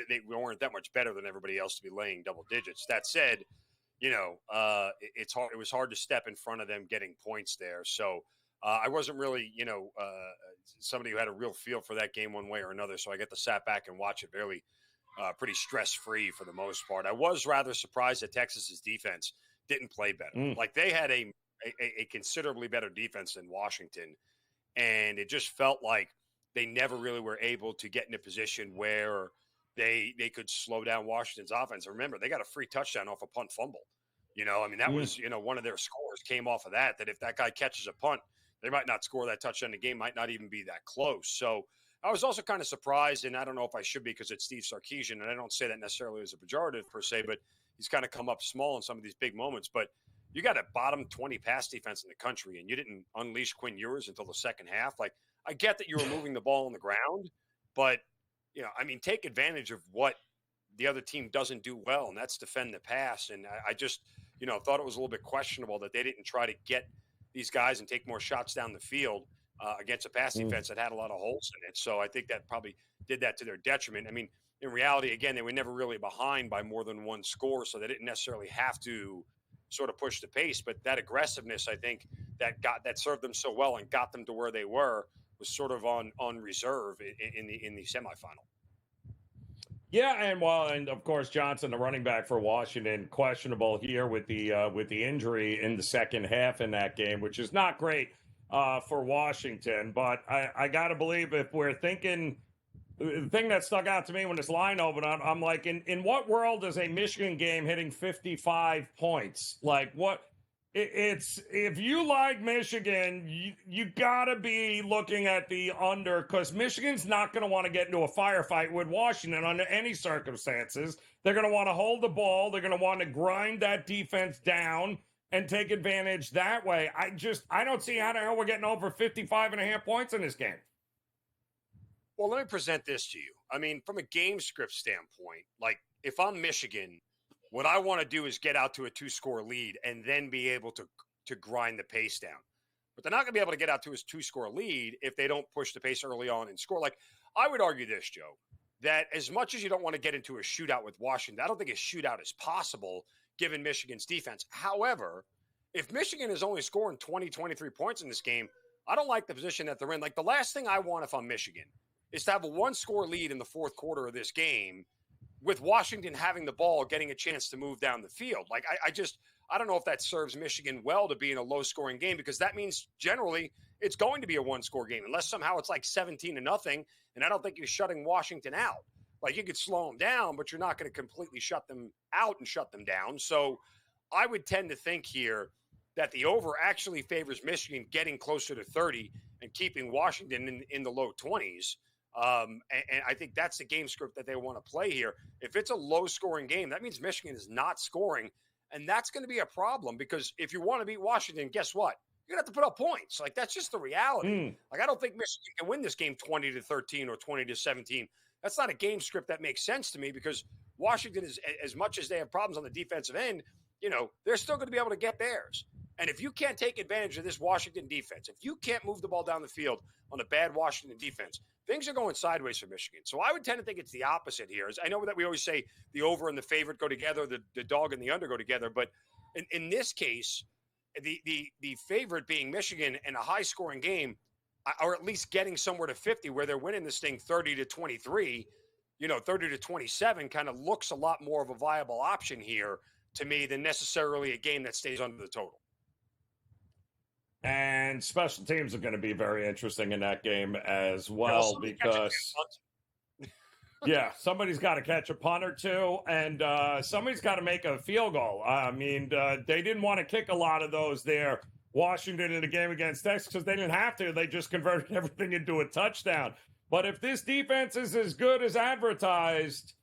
they weren't that much better than everybody else to be laying double digits. That said, it's hard. It was hard to step in front of them getting points there, so I wasn't really, somebody who had a real feel for that game one way or another. So I get to sat back and watch it really. Pretty stress-free for the most part. I was rather surprised that Texas's defense didn't play better. Like, they had a considerably better defense than Washington, and it just felt like they never really were able to get in a position where they could slow down Washington's offense. Remember, they got a free touchdown off a punt fumble. That was, one of their scores came off of that if that guy catches a punt, they might not score that touchdown. The game might not even be that close. So I was also kind of surprised, and I don't know if I should be because it's Steve Sarkisian, and I don't say that necessarily as a pejorative per se, but he's kind of come up small in some of these big moments. But you got a bottom 20 pass defense in the country, and you didn't unleash Quinn Ewers until the second half. Like, I get that you were moving the ball on the ground, but, take advantage of what the other team doesn't do well, and that's defend the pass. And I just, thought it was a little bit questionable that they didn't try to get these guys and take more shots down the field against a pass defense that had a lot of holes in it. So I think that probably did that to their detriment. In reality, again, they were never really behind by more than one score, so they didn't necessarily have to sort of push the pace. But that aggressiveness, I think, that served them so well and got them to where they were was sort of on reserve in the semifinal. Yeah, and of course Johnson, the running back for Washington, questionable here with the injury in the second half in that game, which is not great for Washington. But I got to believe, if we're thinking, the thing that stuck out to me when this line opened up, I'm like, in what world is a Michigan game hitting 55 points? Like, what? It's if you like Michigan, you got to be looking at the under, because Michigan's not going to want to get into a firefight with Washington under any circumstances. They're going to want to hold the ball. They're going to want to grind that defense down and take advantage that way. I don't see how the hell we're getting over 55.5 points in this game. Well, let me present this to you. From a game script standpoint, like, if I'm Michigan, what I want to do is get out to a 2-score lead and then be able to grind the pace down. But they're not going to be able to get out to a 2-score lead if they don't push the pace early on and score. Like, I would argue this, Joe, that as much as you don't want to get into a shootout with Washington, I don't think a shootout is possible given Michigan's defense. However, if Michigan is only scoring 20, 23 points in this game, I don't like the position that they're in. Like, the last thing I want if I'm Michigan is to have a 1-score lead in the fourth quarter of this game with Washington having the ball, getting a chance to move down the field. Like, I don't know if that serves Michigan well to be in a low-scoring game, because that means generally it's going to be a 1-score game, unless somehow it's like 17-0, and I don't think you're shutting Washington out. Like, you could slow them down, but you're not going to completely shut them out and shut them down. So I would tend to think here that the over actually favors Michigan getting closer to 30 and keeping Washington in the low 20s. And I think that's the game script that they want to play here. If it's a low-scoring game, that means Michigan is not scoring, and that's going to be a problem, because if you want to beat Washington, guess what? you're going to have to put up points. Like, that's just the reality. Like, I don't think Michigan can win this game 20-13 or 20-17. That's not a game script that makes sense to me because Washington is, as much as they have problems on the defensive end, they're still going to be able to get theirs. And if you can't take advantage of this Washington defense, if you can't move the ball down the field on a bad Washington defense, things are going sideways for Michigan. So I would tend to think it's the opposite here. I know that we always say the over and the favorite go together, the dog and the under go together, but in this case, the favorite being Michigan in a high-scoring game, or at least getting somewhere to 50 where they're winning this thing 30-23, 30-27 kind of looks a lot more of a viable option here to me than necessarily a game that stays under the total. And special teams are going to be very interesting in that game as well because, somebody's got to catch a punt or two, and somebody's got to make a field goal. I mean, they didn't want to kick a lot of those there, Washington, in the game against Texas because they didn't have to. They just converted everything into a touchdown. But if this defense is as good as advertised,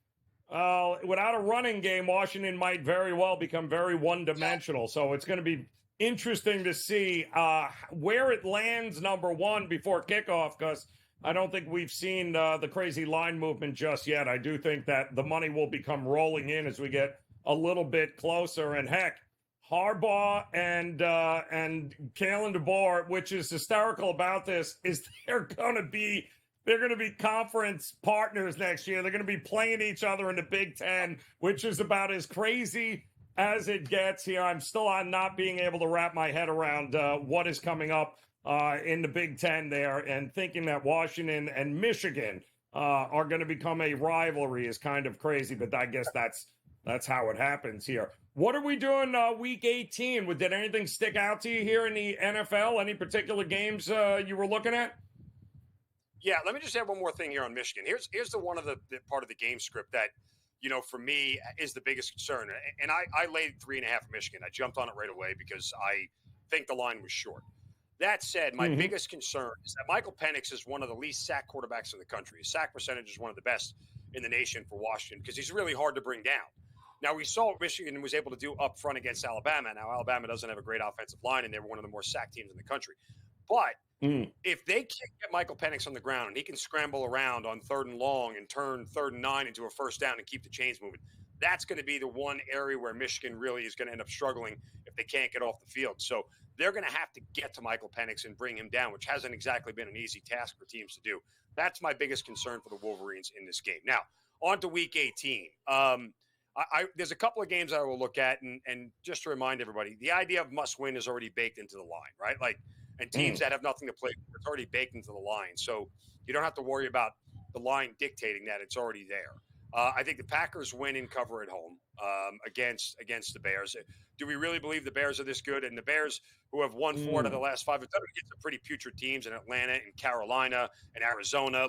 without a running game, Washington might very well become very one-dimensional. So it's going to be interesting to see where it lands, number one, before kickoff, because I don't think we've seen the crazy line movement just yet. I do think that the money will become rolling in as we get a little bit closer. And heck, Harbaugh and Kalen DeBoer, which is hysterical about this, is they're going to be conference partners next year. They're going to be playing each other in the Big Ten, which is about as crazy as it gets here. I'm still on not being able to wrap my head around what is coming up in the Big Ten there, and thinking that Washington and Michigan are going to become a rivalry is kind of crazy, but I guess that's how it happens here. What are we doing week 18? Did anything stick out to you here in the NFL? Any particular games you were looking at? Yeah, let me just add one more thing here on Michigan. Here's the one of the part of the game script that, for me is the biggest concern. And I laid 3.5 Michigan. I jumped on it right away because I think the line was short. That said, my biggest concern is that Michael Penix is one of the least sacked quarterbacks in the country. His sack percentage is one of the best in the nation for Washington because he's really hard to bring down. Now, we saw what Michigan was able to do up front against Alabama. Now, Alabama doesn't have a great offensive line, and they were one of the more sacked teams in the country. But if they can't get Michael Penix on the ground and he can scramble around on 3rd and long and turn 3rd and 9 into a first down and keep the chains moving, that's going to be the one area where Michigan really is going to end up struggling if they can't get off the field. So they're going to have to get to Michael Penix and bring him down, which hasn't exactly been an easy task for teams to do. That's my biggest concern for the Wolverines in this game. Now, on to Week 18. There's a couple of games I will look at, and just to remind everybody, the idea of must-win is already baked into the line, right? And teams that have nothing to play for, it's already baked into the line. So you don't have to worry about the line dictating that. It's already there. I think the Packers win and cover at home against the Bears. Do we really believe the Bears are this good? And the Bears, who have won 4 out of the last 5, against some pretty putrid teams in Atlanta and Carolina and Arizona.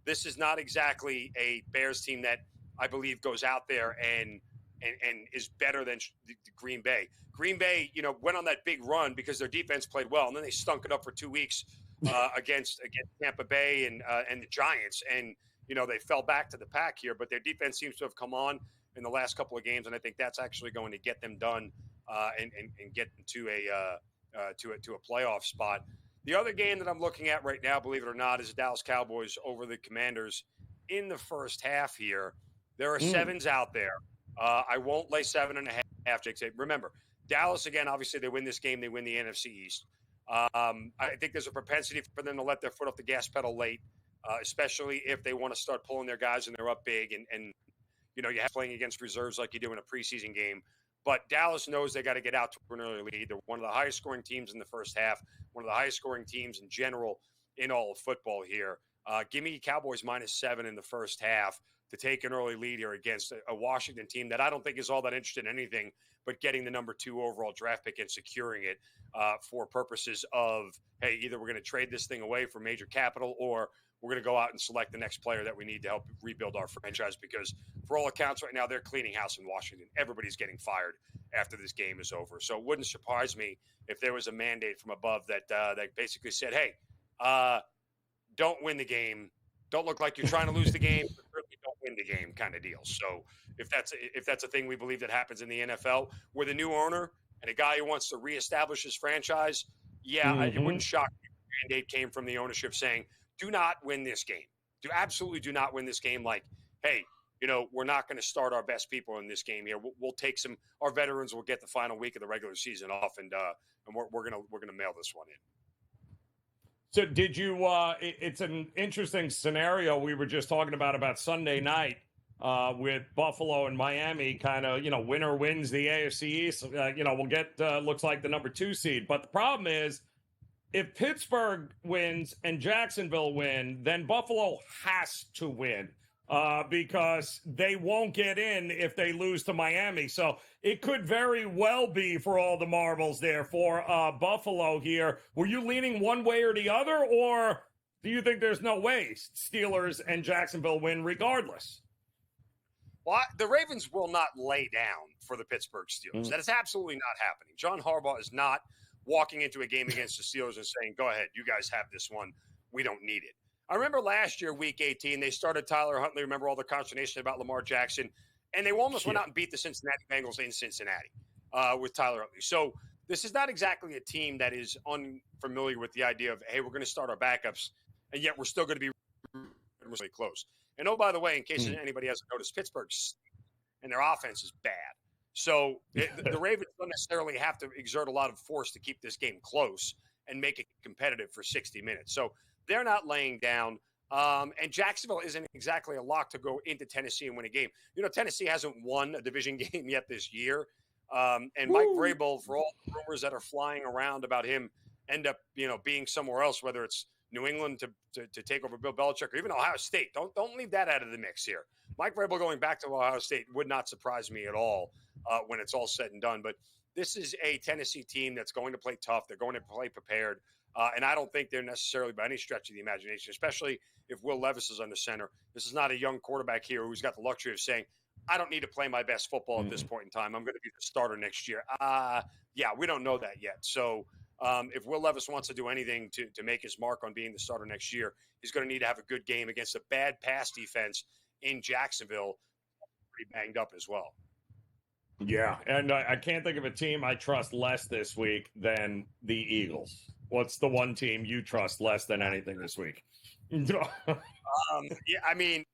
This is not exactly a Bears team that I believe goes out there and is better than the Green Bay. Green Bay, went on that big run because their defense played well, and then they stunk it up for 2 weeks against Tampa Bay and the Giants, and they fell back to the pack here. But their defense seems to have come on in the last couple of games, and I think that's actually going to get them done and get them to a playoff spot. The other game that I'm looking at right now, believe it or not, is the Dallas Cowboys over the Commanders in the first half here. There are 7s out there. I won't lay 7.5, Jake. Remember, Dallas, again, obviously they win this game. They win the NFC East. I think there's a propensity for them to let their foot off the gas pedal late, especially if they want to start pulling their guys and they're up big. And you have playing against reserves like you do in a preseason game. But Dallas knows they got to get out to an early lead. They're one of the highest scoring teams in the first half, one of the highest scoring teams in general in all of football here. Give me Cowboys -7 in the first half to take an early lead here against a Washington team that I don't think is all that interested in anything but getting the number 2 overall draft pick and securing it for purposes of, hey, either we're going to trade this thing away for major capital or we're going to go out and select the next player that we need to help rebuild our franchise, because for all accounts right now, they're cleaning house in Washington. Everybody's getting fired after this game is over. So it wouldn't surprise me if there was a mandate from above that basically said, hey, don't win the game. Don't look like you're trying to lose the game, but really don't win the game kind of deal. So if that's a thing we believe that happens in the NFL, with a new owner and a guy who wants to reestablish his franchise, yeah, it wouldn't shock me if the mandate came from the ownership saying, do not win this game. Absolutely do not win this game. Like, hey, we're not going to start our best people in this game here. We'll take our veterans will get the final week of the regular season off, and we're gonna mail this one in. So did you, it's an interesting scenario we were just talking about Sunday night with Buffalo and Miami, kind of, winner wins the AFC East. We'll get, looks like the number 2 seed. But the problem is, if Pittsburgh wins and Jacksonville win, then Buffalo has to win because they won't get in if they lose to Miami. So it could very well be for all the marbles there for Buffalo here. Were you leaning one way or the other, or do you think there's no way Steelers and Jacksonville win regardless? Well, the Ravens will not lay down for the Pittsburgh Steelers. That is absolutely not happening. John Harbaugh is not walking into a game against the Steelers and saying, go ahead, you guys have this one. We don't need it. I remember last year, week 18, they started Tyler Huntley. Remember all the consternation about Lamar Jackson. And they almost went out and beat the Cincinnati Bengals in Cincinnati with Tyler Huntley. So this is not exactly a team that is unfamiliar with the idea of, hey, we're going to start our backups, and yet we're still going to be really close. And oh, by the way, in case anybody hasn't noticed, Pittsburgh's and their offense is bad. So the Ravens don't necessarily have to exert a lot of force to keep this game close and make it competitive for 60 minutes. So they're not laying down. And Jacksonville isn't exactly a lock to go into Tennessee and win a game. Tennessee hasn't won a division game yet this year. And Mike Vrabel, for all the rumors that are flying around about him, end up, being somewhere else, whether it's New England to take over Bill Belichick or even Ohio State. Don't leave that out of the mix here. Mike Vrabel going back to Ohio State would not surprise me at all when it's all said and done. But this is a Tennessee team that's going to play tough. They're going to play prepared. And I don't think they're necessarily by any stretch of the imagination, especially if Will Levis is under center. This is not a young quarterback here who's got the luxury of saying, I don't need to play my best football at this point in time. I'm going to be the starter next year. Yeah, we don't know that yet. So if Will Levis wants to do anything to make his mark on being the starter next year, he's going to need to have a good game against a bad pass defense in Jacksonville, pretty banged up as well. Yeah, and I can't think of a team I trust less this week than the Eagles. What's the one team you trust less than anything this week? Yeah, I mean,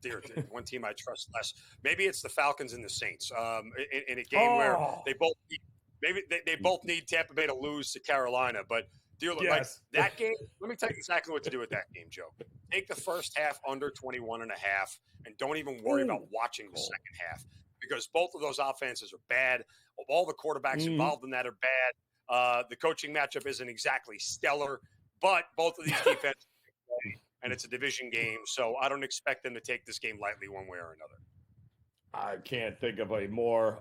dear, one team I trust less. Maybe it's the Falcons and the Saints. In a game where they both need Tampa Bay to lose to Carolina, but dear, like that game. Let me tell you exactly what to do with that game, Joe. Take the first half under 21.5, and don't even worry about watching the second half because both of those offenses are bad. All the quarterbacks involved in that are bad. The coaching matchup isn't exactly stellar, but both of these defenses play, and it's a division game, so I don't expect them to take this game lightly one way or another. I can't think of a more.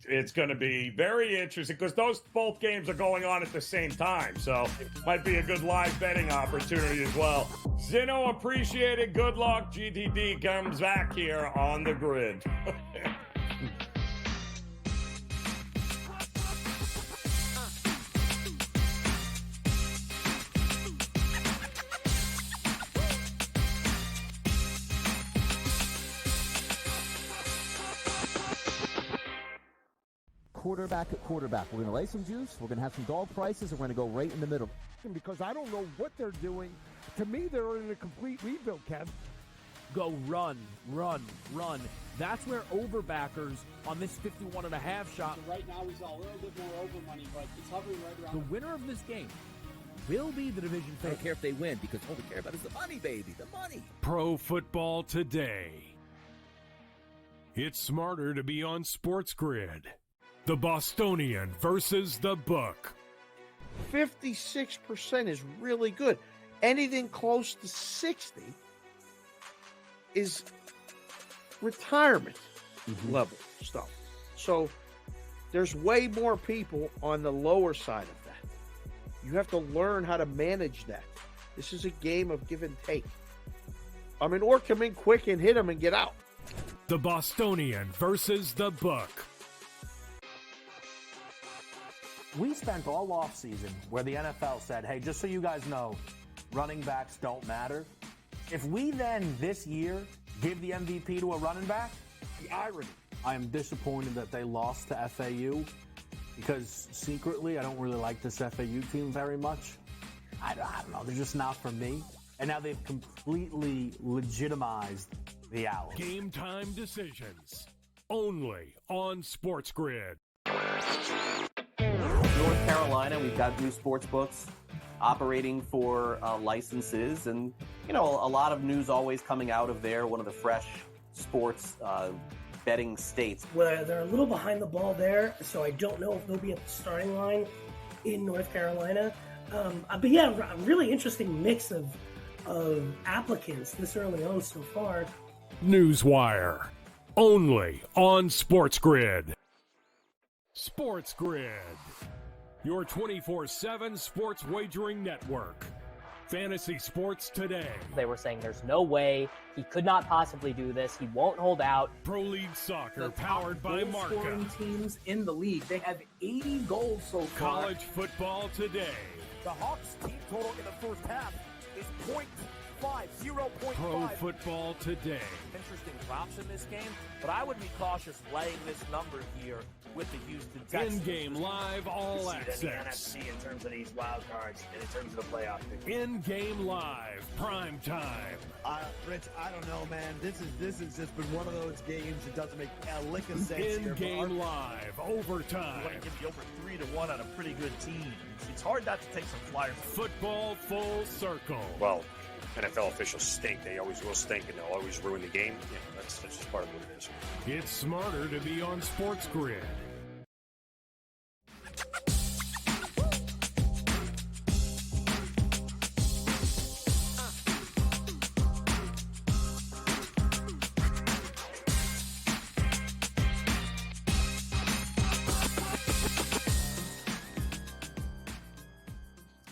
It's going to be very interesting because both games are going on at the same time, so might be a good live betting opportunity as well. Zeno, appreciate it. Good luck. GTD comes back here on the grid. Quarterback at quarterback. We're going to lay some juice. We're going to have some dog prices, and we're going to go right in the middle. Because I don't know what they're doing. To me, they're in a complete rebuild, Kev. Go run, run, run. That's where overbackers on this 51.5 shot. Right now, he's a little bit more over money, but it's hovering right around. The winner of this game will be the division favorite. I don't care if they win because all we care about is the money, baby, the money. Pro Football Today. It's smarter to be on SportsGrid. The Bostonian versus the Book. 56% is really good. Anything close to 60 is retirement level stuff. So there's way more people on the lower side of that. You have to learn how to manage that. This is a game of give and take. I mean, or come in quick and hit them and get out. The Bostonian versus the Book. We spent all offseason where the NFL said, hey, just so you guys know, running backs don't matter. If we then this year give the MVP to a running back, the irony. I am disappointed that they lost to FAU. because secretly I don't really like this FAU team very much. I don't know. They're just not for me. And now they've completely legitimized the Owls. Game Time Decisions. Only on SportsGrid. North Carolina, we've got new sports books operating for licenses, and a lot of news always coming out of there. One of the fresh sports betting states. Well, they're a little behind the ball there, so I don't know if they'll be at the starting line in North Carolina. But yeah, a really interesting mix of applicants this early on so far. Newswire. Only on SportsGrid. SportsGrid. Your 24/7 sports wagering network. Fantasy sports today. They were saying there's no way he could not possibly do this. He won't hold out. Pro League Soccer powered by Marca. Scoring teams in the league. They have 80 goals so far. College football today. The Hawks team total in the first half is 0.5. Pro football today. Interesting props in this game, but I would be cautious laying this number here with the Houston Texans. In-game live all access. The NFC in terms of these wild cards and in terms of the playoff picture. In-game live, prime time. Rich, I don't know, man. This has just been one of those games that doesn't make a lick of sense. In-game live, overtime. You want to give the over 3-1 on a pretty good team. It's hard not to take some flyers. Football full circle. Well, NFL officials stink. They always will stink, and they'll always ruin the game. Yeah, that's just part of what it is. It's smarter to be on SportsGrid.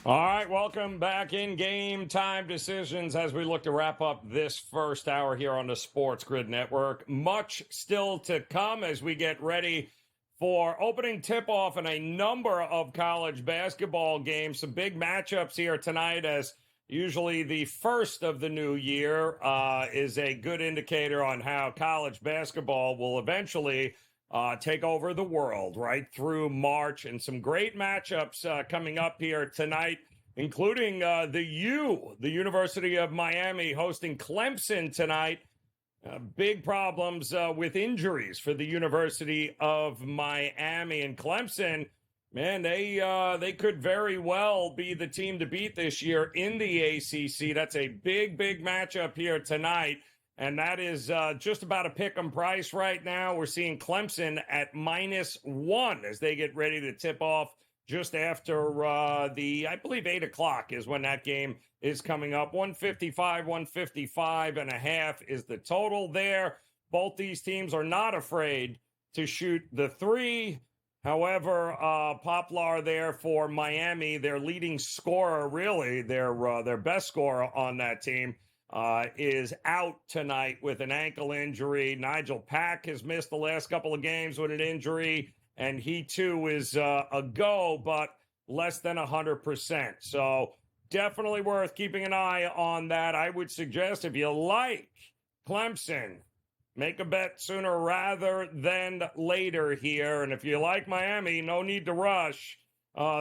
All right, welcome back in Game Time Decisions as we look to wrap up this first hour here on the SportsGrid Network. Much still to come as we get ready for opening tip-off in a number of college basketball games. Some big matchups here tonight, as usually the first of the new year is a good indicator on how college basketball will eventually take over the world right through March, and some great matchups coming up here tonight, including the University of Miami hosting Clemson tonight. Big problems with injuries for the University of Miami, and Clemson, man, they could very well be the team to beat this year in the ACC. That's a big matchup here tonight. And that is just about a pick-em price right now. We're seeing Clemson at -1 as they get ready to tip off just after I believe 8 o'clock is when that game is coming up. 155 is the total there. Both these teams are not afraid to shoot the three. However, Poplar there for Miami, their leading scorer, really, their best scorer on that team, is out tonight with an ankle injury. Nigel Pack has missed the last couple of games with an injury, and he too is a go, but less than 100%. So definitely worth keeping an eye on that. I would suggest if you like Clemson, make a bet sooner rather than later here. And if you like Miami, no need to rush.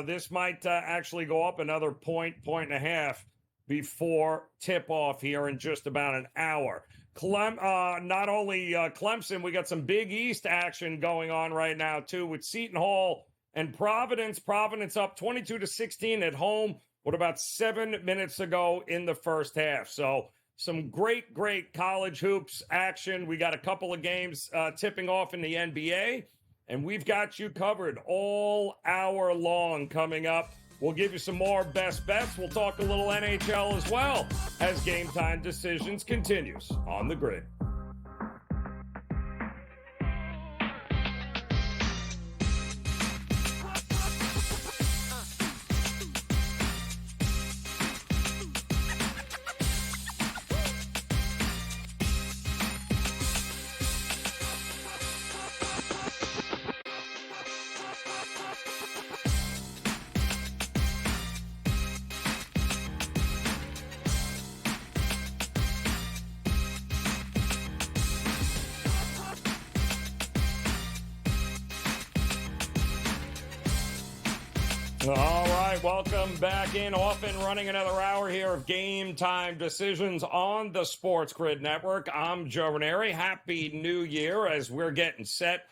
This might actually go up another point and a half before tip-off here in just about an hour. Not only Clemson, we got some Big East action going on right now, too, with Seton Hall and Providence. Providence up 22-16 at home with about 7 minutes to go in the first half. So some great college hoops action. We got a couple of games tipping off in the NBA, and we've got you covered all hour long coming up. We'll give you some more best bets. We'll talk a little NHL as well as Game Time Decisions continues on the grid. All right, welcome back in. Off and running another hour here of Game Time Decisions on the SportsGrid Network. I'm Joe Raineri. Happy New Year as we're getting set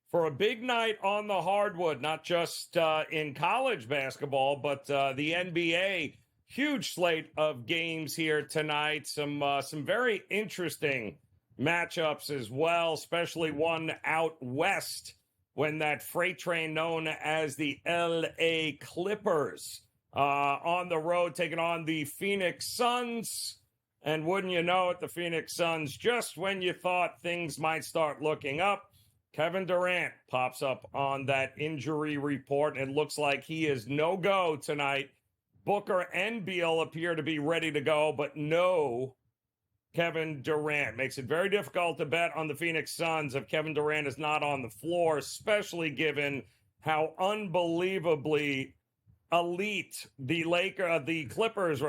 for a big night on the hardwood, not just in college basketball, but the NBA. Huge slate of games here tonight. Some very interesting matchups as well, especially one out west when that freight train known as the LA Clippers on the road taking on the Phoenix Suns. And wouldn't you know it, the Phoenix Suns, just when you thought things might start looking up, Kevin Durant pops up on that injury report. It looks like he is no-go tonight. Booker and Beal appear to be ready to go, but no Kevin Durant. Makes it very difficult to bet on the Phoenix Suns if Kevin Durant is not on the floor, especially given how unbelievably elite the Clippers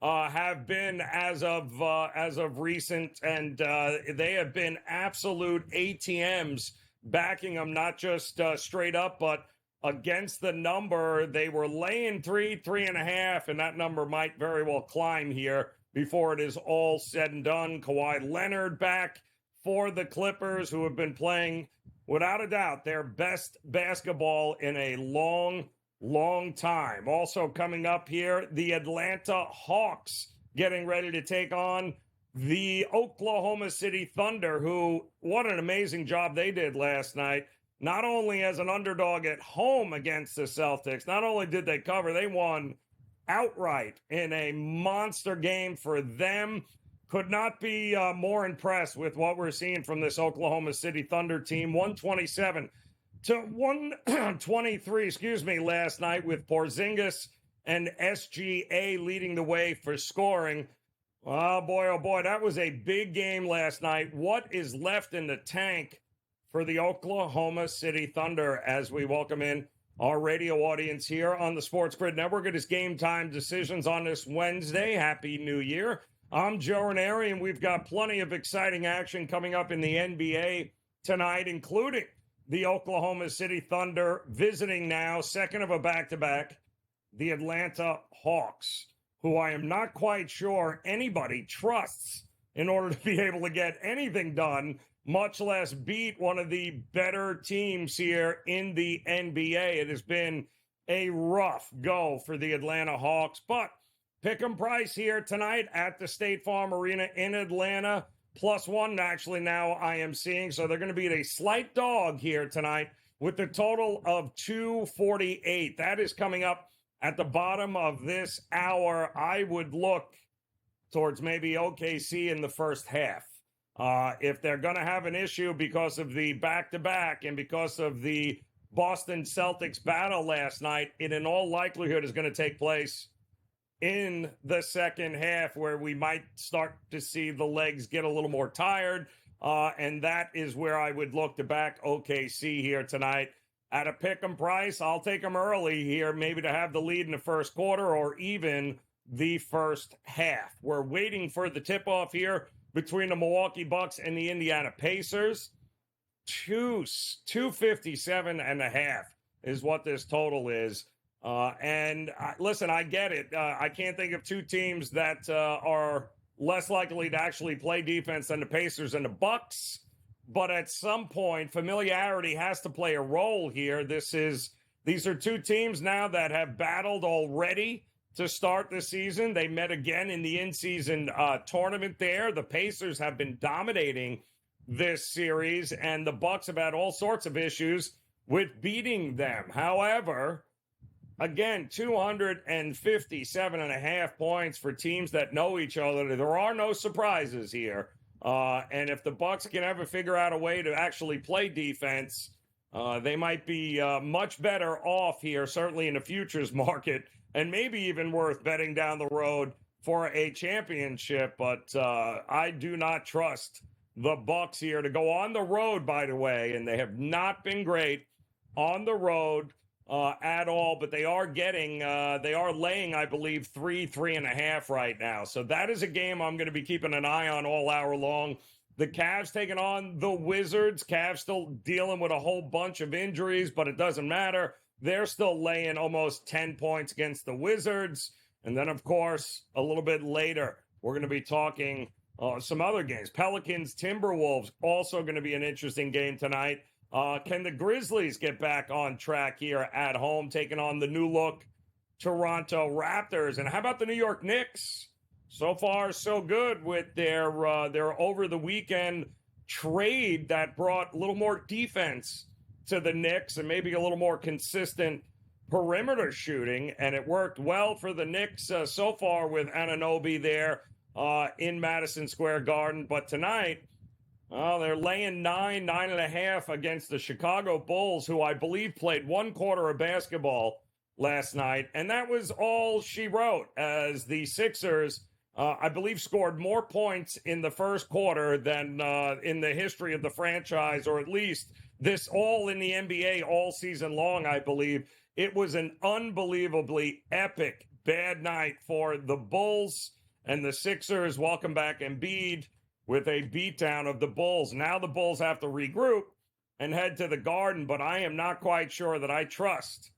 have been as of recent, and they have been absolute ATMs backing them, not just straight up, but against the number. They were laying 3.5, and that number might very well climb here before it is all said and done. Kawhi Leonard back for the Clippers, who have been playing, without a doubt, their best basketball in a long, long time. Also coming up here, the Atlanta Hawks getting ready to take on the Oklahoma City Thunder, who, what an amazing job they did last night. Not only as an underdog at home against the Celtics, not only did they cover, they won outright in a monster game for them. Could not be more impressed with what we're seeing from this Oklahoma City Thunder team. 127 to 123, last night, with Porzingis and SGA leading the way for scoring. Oh boy, that was a big game last night. What is left in the tank for the Oklahoma City Thunder as we welcome in our radio audience here on the SportsGrid Network? It is Game Time Decisions on this Wednesday. Happy New Year. I'm Joe Raineri, and we've got plenty of exciting action coming up in the NBA tonight, including the Oklahoma City Thunder visiting now, second of a back-to-back, the Atlanta Hawks, who I am not quite sure anybody trusts in order to be able to get anything done, much less beat one of the better teams here in the NBA. It has been a rough go for the Atlanta Hawks, but pick 'em price here tonight at the State Farm Arena in Atlanta. +1, actually, now I am seeing. So they're going to be a slight dog here tonight with the total of 248. That is coming up at the bottom of this hour. I would look towards maybe OKC in the first half. If they're going to have an issue because of the back-to-back and because of the Boston Celtics battle last night, it in all likelihood is going to take place in the second half, where we might start to see the legs get a little more tired. And that is where I would look to back OKC here tonight. At a pick-em price, I'll take them early here, maybe to have the lead in the first quarter or even the first half. We're waiting for the tip-off here between the Milwaukee Bucks and the Indiana Pacers. 257.5 is what this total is. Listen, I get it. I can't think of two teams that are less likely to actually play defense than the Pacers and the Bucks. But at some point, familiarity has to play a role here. These are two teams now that have battled already to start the season. They met again in the in-season tournament there. The Pacers have been dominating this series, and the Bucks have had all sorts of issues with beating them. However, again, 257.5 points for teams that know each other. There are no surprises here. And if the Bucks can ever figure out a way to actually play defense, they might be much better off here, certainly in the futures market, and maybe even worth betting down the road for a championship. But I do not trust the Bucks here to go on the road, by the way, and they have not been great on the road at all, but they are laying, I believe, 3.5 right now. So that is a game I'm going to be keeping an eye on all hour long. The Cavs taking on the Wizards. Cavs still dealing with a whole bunch of injuries, but it doesn't matter. they're still laying almost 10 points against the Wizards. And then, of course, a little bit later, we're going to be talking some other games. Pelicans, Timberwolves, also going to be an interesting game tonight. Can the Grizzlies get back on track here at home, taking on the new look Toronto Raptors? And how about the New York Knicks? So far, so good with their over the weekend trade that brought a little more defense to the Knicks and maybe a little more consistent perimeter shooting, and it worked well for the Knicks so far with Anunoby there in Madison Square Garden. But tonight, they're laying 9.5 against the Chicago Bulls, who I believe played one quarter of basketball last night, and that was all she wrote, as the Sixers, I believe, scored more points in the first quarter than in the history of the franchise, or at least this all in the NBA all season long, I believe. It was an unbelievably epic bad night for the Bulls, and the Sixers welcome back Embiid with a beatdown of the Bulls. Now the Bulls have to regroup and head to the Garden, but I am not quite sure that I trust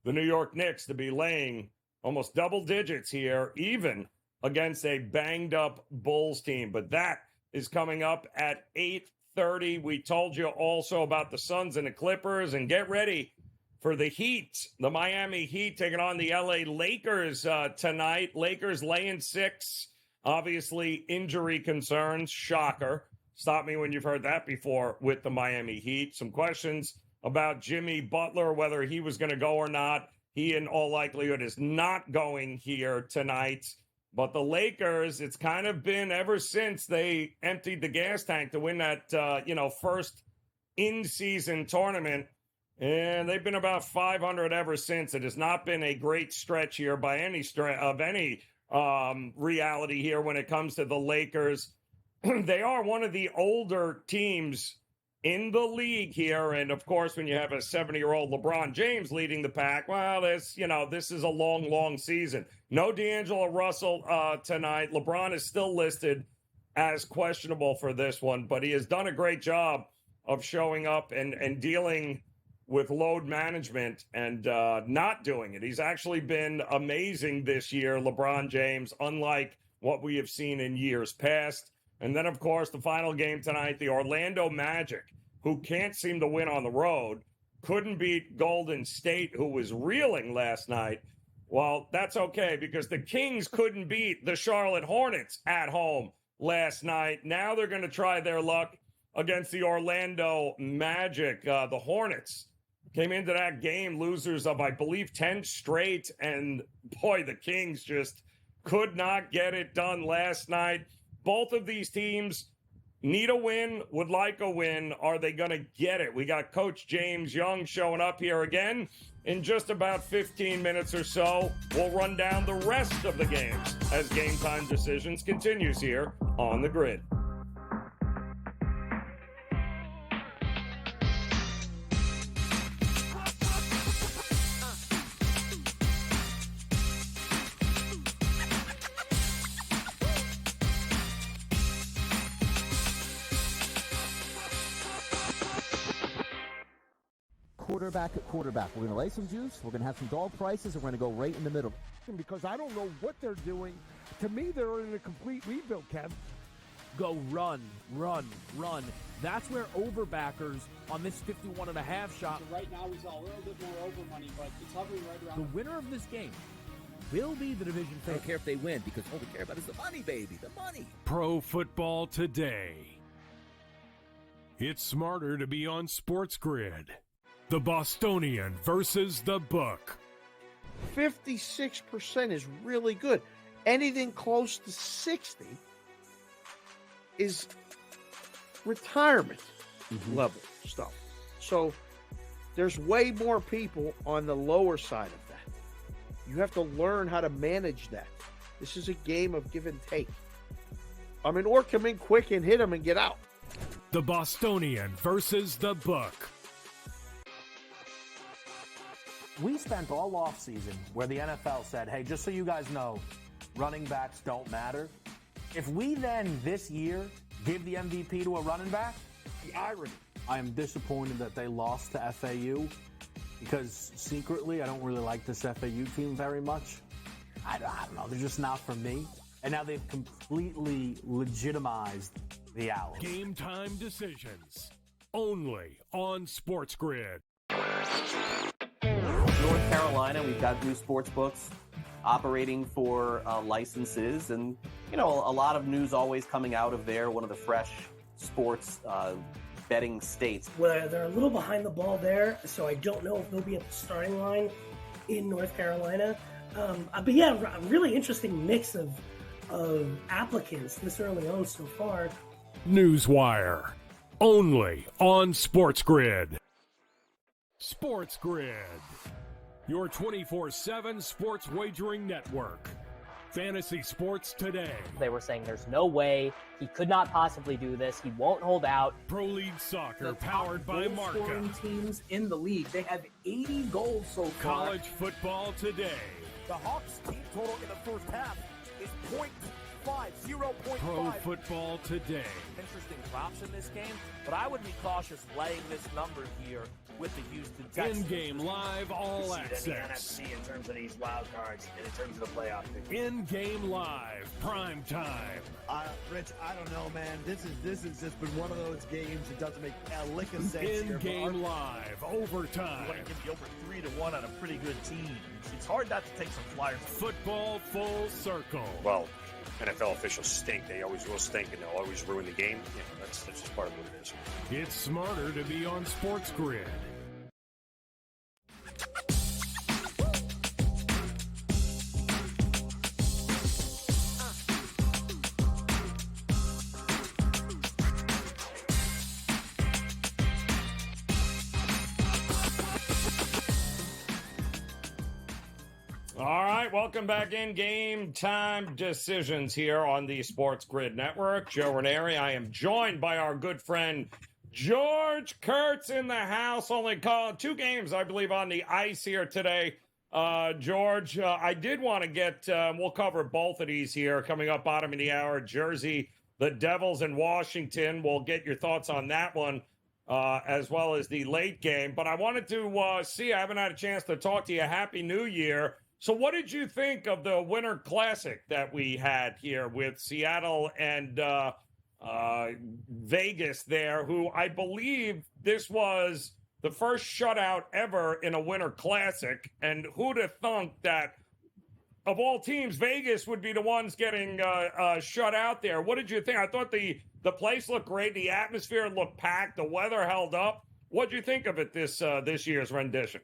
the New York Knicks to be laying almost double digits here, even against a banged-up Bulls team. But that is coming up at 8:30. We told you also about the Suns and the Clippers, and get ready for the Heat, the Miami Heat taking on the LA Lakers tonight. Lakers laying 6. Obviously, injury concerns. Shocker. Stop me when you've heard that before with the Miami Heat. Some questions about Jimmy Butler, whether he was going to go or not. He, in all likelihood, is not going here tonight. But the Lakers, it's kind of been ever since they emptied the gas tank to win that, first in-season tournament. And they've been about 500 ever since. It has not been a great stretch here by any reality here when it comes to the Lakers. They are one of the older teams in the league here. And, of course, when you have a 70-year-old LeBron James leading the pack, well, this is a long, long season. No D'Angelo Russell tonight. LeBron is still listed as questionable for this one, but he has done a great job of showing up and dealing with load management and not doing it. He's actually been amazing this year, LeBron James, unlike what we have seen in years past. And then, of course, the final game tonight, the Orlando Magic, who can't seem to win on the road, couldn't beat Golden State, who was reeling last night. Well, that's okay, because the Kings couldn't beat the Charlotte Hornets at home last night. Now they're going to try their luck against the Orlando Magic. The Hornets came into that game losers of, I believe, 10 straight. And, boy, the Kings just could not get it done last night. Both of these teams need a win, would like a win. Are they going to get it? We got Coach James Young showing up here again in just about 15 minutes or so. We'll run down the rest of the games as Game Time Decisions continues here on the Grid. Quarterback at quarterback. We're going to lay some juice. We're going to have some dog prices, and we're going to go right in the middle. Because I don't know what they're doing. To me, they're in a complete rebuild, Kev. Go run, run, run. That's where overbackers on this 51.5 shot. So right now, we saw a little bit more over money, but it's hovering right around. The winner of this game will be the division I favorite. don't care if they win, because all we care about is the money, baby, the money. Pro Football Today. It's smarter to be on SportsGrid. The Bostonian versus the Book. 56% is really good. Anything close to 60 is retirement level stuff. So there's way more people on the lower side of that. You have to learn how to manage that. This is a game of give and take. Or come in quick and hit them and get out. The Bostonian versus the Book. We spent all offseason where the NFL said, hey, just so you guys know, running backs don't matter. If we then this year give the MVP to a running back, the irony. I am disappointed that they lost to FAU. because secretly I don't really like this FAU team very much. I don't know. They're just not for me. And now they've completely legitimized the Owls. Game Time Decisions. Only on SportsGrid. North Carolina, we've got new sports books operating for licenses, and a lot of news always coming out of there. One of the fresh sports betting states. Well, they're a little behind the ball there, so I don't know if they'll be at the starting line in North Carolina. But yeah, a really interesting mix of applicants this early on so far. Newswire. Only on SportsGrid. SportsGrid. Your 24/7 sports wagering network. Fantasy sports today. They were saying there's no way he could not possibly do this. He won't hold out. Pro League Soccer powered by Marca. Scoring teams in the league. They have 80 goals so far. College football today. The Hawks team total in the first half is 0.5. Pro football today. Interesting props in this game, but I would be cautious laying this number here with the Houston Texans. In-game live all access. In the NFC in terms of these wild cards and in terms of the playoff picture. In-game live, prime time. Rich, I don't know, man. This has just been one of those games that doesn't make a lick of sense. In-game live, overtime. You want to give the over 3-1 on a pretty good team. It's hard not to take some flyers. Football full circle. Well, NFL officials stink. They always will stink, and they'll always ruin the game. That's just part of what it is. It's smarter to be on SportsGrid. All right, welcome back in. Game Time Decisions here on the SportsGrid Network. Joe Raineri. I am joined by our good friend George Kurtz in the house. Only called 2 games, I believe, on the ice here today. George, I did want to get, we'll cover both of these here coming up bottom of the hour. Jersey, the Devils, and Washington. We'll get your thoughts on that one as well as the late game. But I wanted to see, I haven't had a chance to talk to you. Happy New Year. So what did you think of the Winter Classic that we had here with Seattle and Vegas there, who I believe this was the first shutout ever in a Winter Classic? And who'd have thunk that of all teams, Vegas would be the ones getting shut out there? What did you think? I thought the place looked great. The atmosphere looked packed. The weather held up. What did you think of it this year's rendition?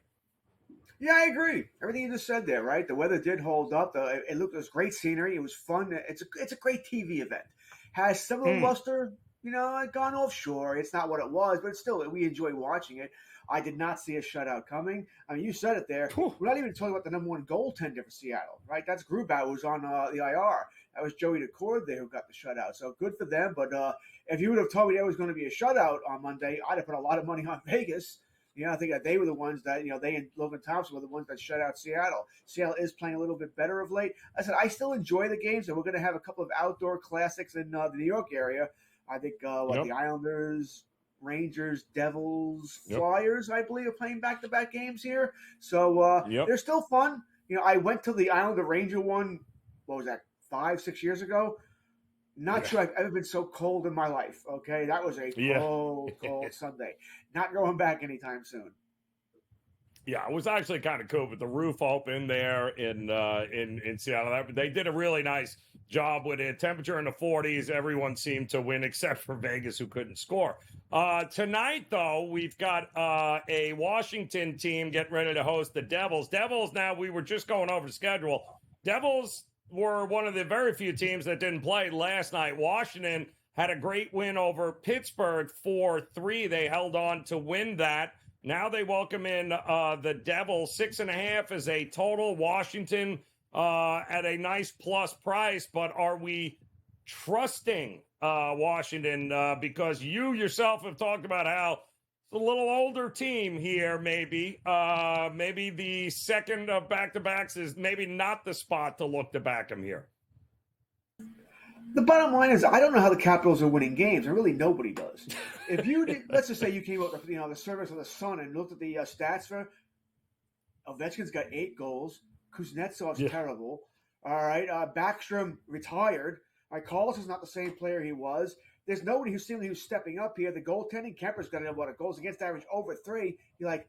Yeah, I agree. Everything you just said there, right? The weather did hold up. It was great scenery. It was fun. It's a great TV event. Has some of the luster, gone offshore. It's not what it was, but still, we enjoy watching it. I did not see a shutout coming. I mean, you said it there. We're not even talking about the number one goaltender for Seattle, right? That's Grubauer, who's on the IR. That was Joey DeCord there who got the shutout. So good for them. But if you would have told me there was going to be a shutout on Monday, I'd have put a lot of money on Vegas. I think that they were the ones that, they and Logan Thompson were the ones that shut out Seattle. Seattle is playing a little bit better of late. I said, I still enjoy the games, and we're going to have a couple of outdoor classics in the New York area. I think the Islanders, Rangers, Devils, Flyers, I believe, are playing back-to-back games here. So they're still fun. I went to the Islander-Ranger one, what was that, 5-6 years ago? Not sure I've ever been so cold in my life, okay? That was a cold Sunday. Not going back anytime soon. Yeah, it was actually kind of cool with the roof open there in Seattle. They did a really nice job with it. Temperature in the 40s. Everyone seemed to win except for Vegas, who couldn't score. Tonight, though, we've got a Washington team getting ready to host the Devils. Devils, now we were just going over the schedule. Devils were one of the very few teams that didn't play last night. Washington had a great win over Pittsburgh 4-3. They held on to win that. Now they welcome in the Devils. 6.5 is a total. Washington at a nice plus price. But are we trusting Washington? Because you yourself have talked about how it's a little older team here, maybe. Maybe the second of back-to-backs is maybe not the spot to look to back them here. The bottom line is I don't know how the Capitals are winning games, and really nobody does. If you let's just say you came up with the service of the Sun and looked at the stats for Ovechkin's got 8 goals. Kuznetsov's terrible. All right. Backstrom retired. All right. Carlson's not the same player he was. There's nobody who's stepping up here. The goaltending, Kemper's got a goals against average over 3. You're like,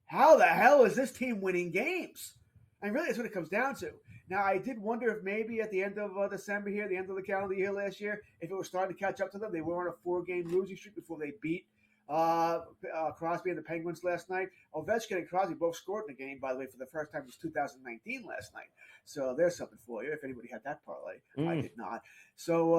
how the hell is this team winning games? And really, that's what it comes down to. Now, I did wonder if maybe at the end of December here, the end of the calendar year last year, if it was starting to catch up to them. They were on a 4-game losing streak before they beat Crosby and the Penguins last night. Ovechkin and Crosby both scored in the game, by the way, for the first time since 2019 last night. So there's something for you if anybody had that parlay. I did not. So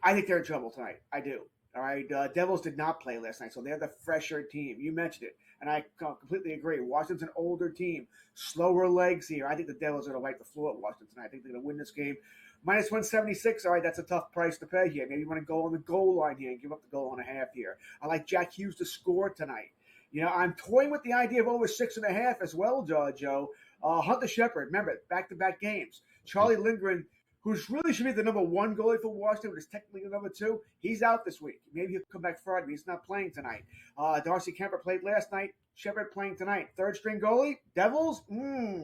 I think they're in trouble tonight. I do. All right. Devils did not play last night, so they're the fresher team. You mentioned it, and I completely agree. Washington's an older team, slower legs here. I think the Devils are going to wipe the floor at Washington tonight. I think they're going to win this game. Minus 176. All right, that's a tough price to pay here. Maybe you want to go on the goal line here and give up the goal and a half here. I like Jack Hughes to score tonight. You know, I'm toying with the idea of over 6.5 as well, Joe. Hunter Shepard, remember, back-to-back games. Charlie Lindgren, who's really should be the number 1 goalie for Washington, but is technically the number 2. He's out this week. Maybe he'll come back Friday. He's not playing tonight. Darcy Kemper played last night. Shepard playing tonight. Third-string goalie, Devils,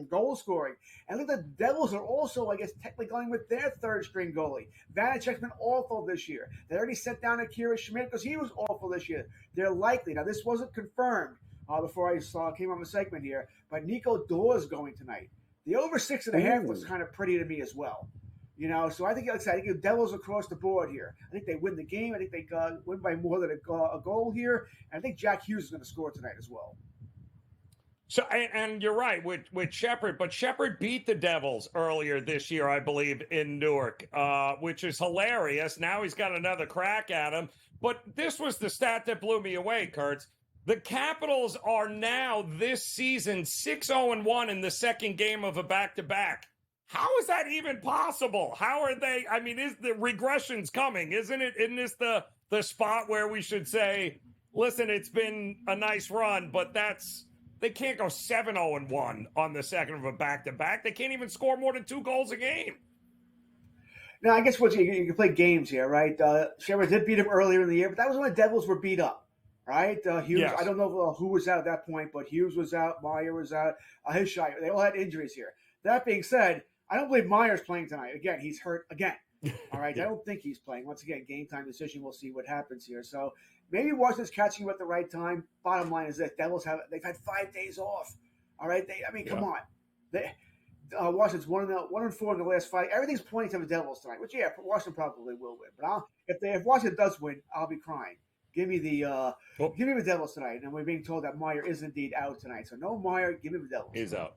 goal scoring. And look, the Devils are also, I guess, technically going with their third-string goalie. Vanacek's been awful this year. They already sent down Akira Schmidt because he was awful this year. They're likely. Now, this wasn't confirmed before I came on the segment here, but Nico Dawes going tonight. The over 6.5 looks kind of pretty to me as well. You know, so I think, like I said, I think the Devils across the board here. I think they win the game. I think they win by more than a goal here. And I think Jack Hughes is going to score tonight as well. So, and you're right with Shepard, but Shepard beat the Devils earlier this year, I believe, in Newark, which is hilarious. Now he's got another crack at him. But this was the stat that blew me away, Kurtz. The Capitals are now this season 6-0-1 in the second game of a back-to-back. How is that even possible? How are they? I mean, is the regression's coming, isn't it? Isn't this the spot where we should say, listen, it's been a nice run, but they can't go 7-0-1 on the second of a back-to-back. They can't even score more than 2 goals a game. Now, I guess you can play games here, right? Shepard did beat him earlier in the year, but that was when the Devils were beat up, right? Hughes, yes. I don't know who was out at that point, but Hughes was out, Meyer was out, Hischier. They all had injuries here. That being said, I don't believe Meyer's playing tonight. Again, he's hurt again. All right, yeah. I don't think he's playing. Once again, game time decision. We'll see what happens here. So maybe Washington's catching you at the right time. Bottom line is this: Devils they've had 5 days off. All right, come on. Washington's 1-4 in the last 5. Everything's pointing to the Devils tonight. Which Washington probably will win. But if Washington does win, I'll be crying. Give me the Devils tonight. And we're being told that Meyer is indeed out tonight. So no Meyer. Give me the Devils. He's out.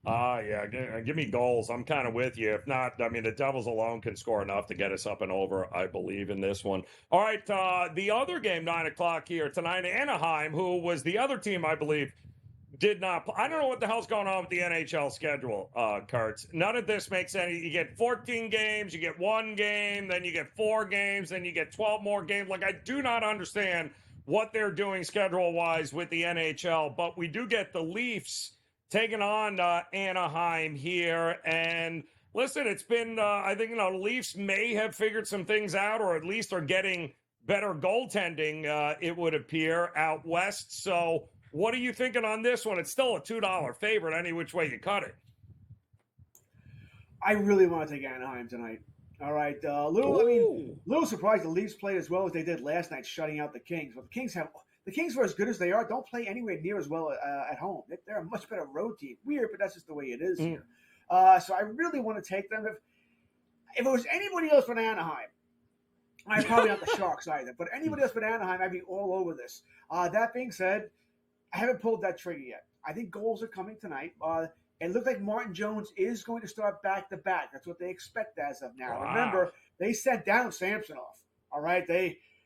Yeah, give me goals. I'm kind of with you. If not, I mean, the Devils alone can score enough to get us up and over, I believe, in this one. All right, the other game, 9 o'clock here tonight, Anaheim, who was the other team, I believe, did not play. I don't know what the hell's going on with the NHL schedule, Kurtz. None of this makes any. You get 14 games, you get 1 game, then you get 4 games, then you get 12 more games. Like, I do not understand what they're doing schedule-wise with the NHL, but we do get the Leafs taking on Anaheim here. And listen, it's been, I think, the Leafs may have figured some things out, or at least are getting better goaltending, it would appear, out west. So what are you thinking on this one? It's still a $2 favorite any which way you cut it. I really want to take Anaheim tonight. All right. A little surprised the Leafs played as well as they did last night, shutting out the Kings. But the Kings are as good as they are. Don't play anywhere near as well at home. They're a much better road team. Weird, but that's just the way it is here. So I really want to take them. If it was anybody else but Anaheim, I'm probably not the Sharks either, but anybody else but Anaheim, I'd be all over this. That being said, I haven't pulled that trigger yet. I think goals are coming tonight. It looks like Martin Jones is going to start back-to-back. That's what they expect as of now. Wow. Remember, they sent down Samsonov. All right,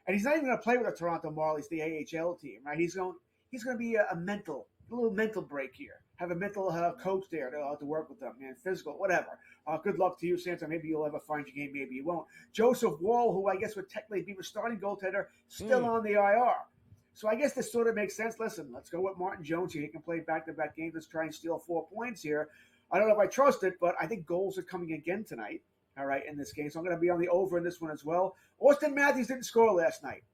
and he's not even going to play with the Toronto Marlies, the AHL team, right? He's going to be a little mental break here. Have a mental coach there to work with them, man, physical, whatever. Good luck to you, Samson. Maybe you'll ever find your game, maybe you won't. Joseph Wall, who I guess would technically be the starting goaltender, still on the IR. So I guess this sort of makes sense. Listen, let's go with Martin Jones here. He can play back-to-back games. Let's try and steal 4 points here. I don't know if I trust it, but I think goals are coming again tonight, all right, in this game. So I'm going to be on the over in this one as well. Austin Matthews didn't score last night.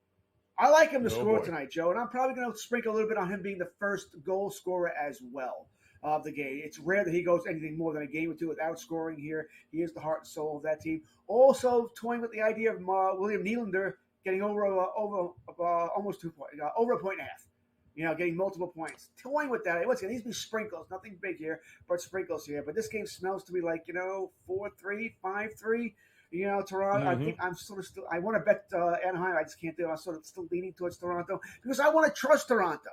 I like him to score tonight, Joe, and I'm probably going to sprinkle a little bit on him being the first goal scorer as well. of the game. It's rare that he goes anything more than a game or two without scoring here. He is the heart and soul of that team. Also toying with the idea of William Nylander getting over almost 2 points, over 1.5 points. Getting multiple points. Toying with that. Once again, these be sprinkles. Nothing big here, but sprinkles here. But this game smells to me like, 4-3, 5-3. Toronto. I think I'm sort of still. I want to bet Anaheim. I just can't do it. I'm sort of still leaning towards Toronto because I want to trust Toronto.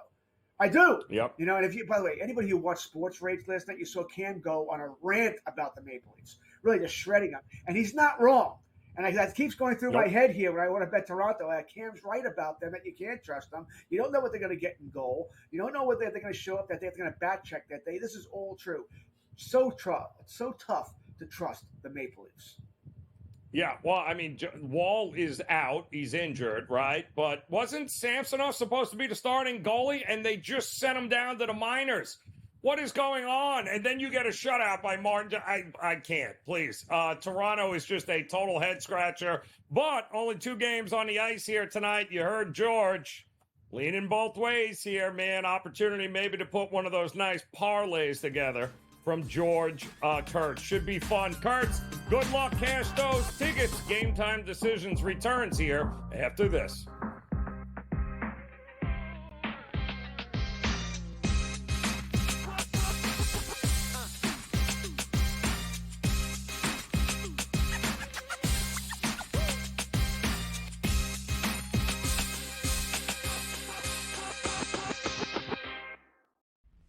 I do. Yep. And if you, by the way, anybody who watched Sports Rage last night, you saw Cam go on a rant about the Maple Leafs, really just shredding them, and he's not wrong. And that keeps going through my head here when I want to bet Toronto. Cam's right about them, that you can't trust them. You don't know what they're going to get in goal. You don't know whether they're going to show up that day. If they're going to back check that day. This is all true. So tough to trust the Maple Leafs. Yeah, well, I mean, Wall is out. He's injured, right? But wasn't Samsonov supposed to be the starting goalie? And they just sent him down to the minors. What is going on? And then you get a shutout by Martin. I can't, please. Toronto is just a total head scratcher. But only 2 games on the ice here tonight. You heard George leaning both ways here, man. Opportunity maybe to put one of those nice parlays together from George Kurtz. Should be fun. Kurtz, good luck. Cash those tickets. Game Time Decisions returns here after this.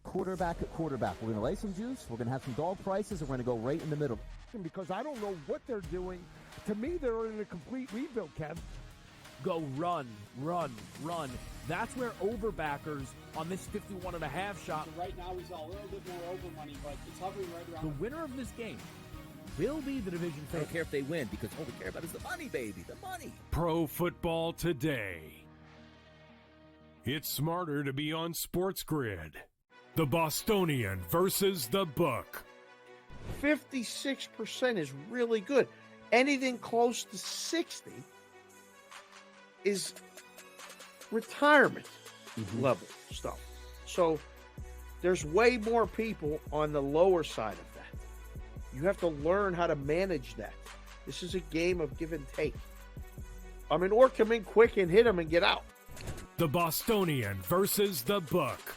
Quarterback at quarterback. We're going to lay some juice. We're going to have some dog prices, and we're going to go right in the middle. Because I don't know what they're doing. To me, they're in a complete rebuild, Kev. Go run. That's where overbackers on this 51.5 shot. So right now, he's a little bit more over money, but it's hovering right around. The winner of this game will be the division I favorite. don't care if they win because all we care about is the money, baby. The money. Pro Football Today. It's smarter to be on SportsGrid. The Bostonian versus the Book. 56% is really good. Anything close to 60 is retirement level stuff. So there's way more people on the lower side of that. You have to learn how to manage that. This is a game of give and take. Or come in quick and hit them and get out. The Bostonian versus the Book.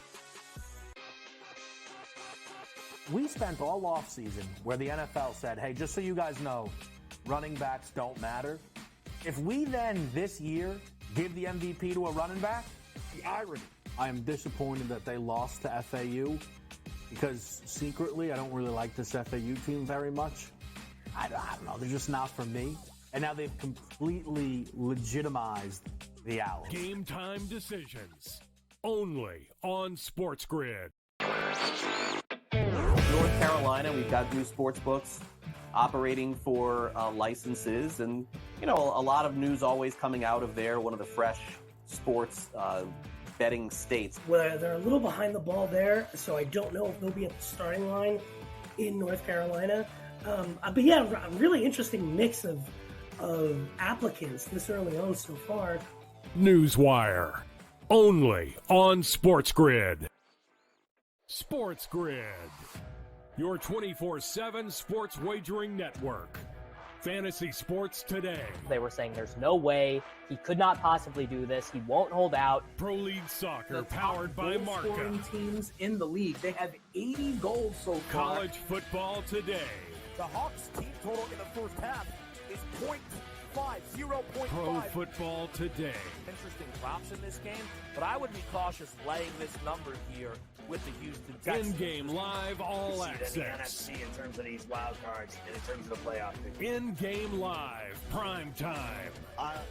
We spent all offseason where the NFL said, hey, just so you guys know, running backs don't matter. If we then this year give the MVP to a running back, the irony. I am disappointed that they lost to FAU because secretly I don't really like this FAU team very much. I don't know. They're just not for me. And now they've completely legitimized the Owls. Game Time Decisions. Only on SportsGrid. North Carolina, we've got new sports books operating for licenses, and a lot of news always coming out of there. One of the fresh sports betting states. Well, they're a little behind the ball there, so I don't know if they'll be at the starting line in North Carolina. But yeah, a really interesting mix of applicants this early on so far. Newswire. Only on SportsGrid. SportsGrid. Your 24/7 sports wagering network. Fantasy sports today. They were saying there's no way he could not possibly do this. He won't hold out. Pro League Soccer The powered by Marca. Scoring teams in the league. They have 80 goals so far. College football today. The Hawks team total in the first half is 0.5. Pro football today. Interesting props in this game, but I would be cautious laying this number here with the Houston Texans. In-game live all access. In the NFC in terms of these wild cards and in terms of the playoff picture. In-game live, prime time.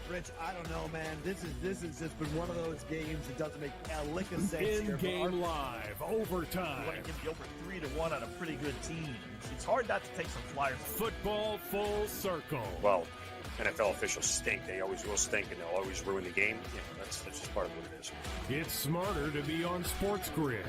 Rich, I don't know, man. This has just been one of those games that doesn't make a lick of sense here. In-game live, overtime. You want to give the over 3-1 on a pretty good team. It's hard not to take some flyers. Football full circle. Well, NFL officials stink. They always will stink, and they'll always ruin the game. That's just part of what it is. It's smarter to be on SportsGrid.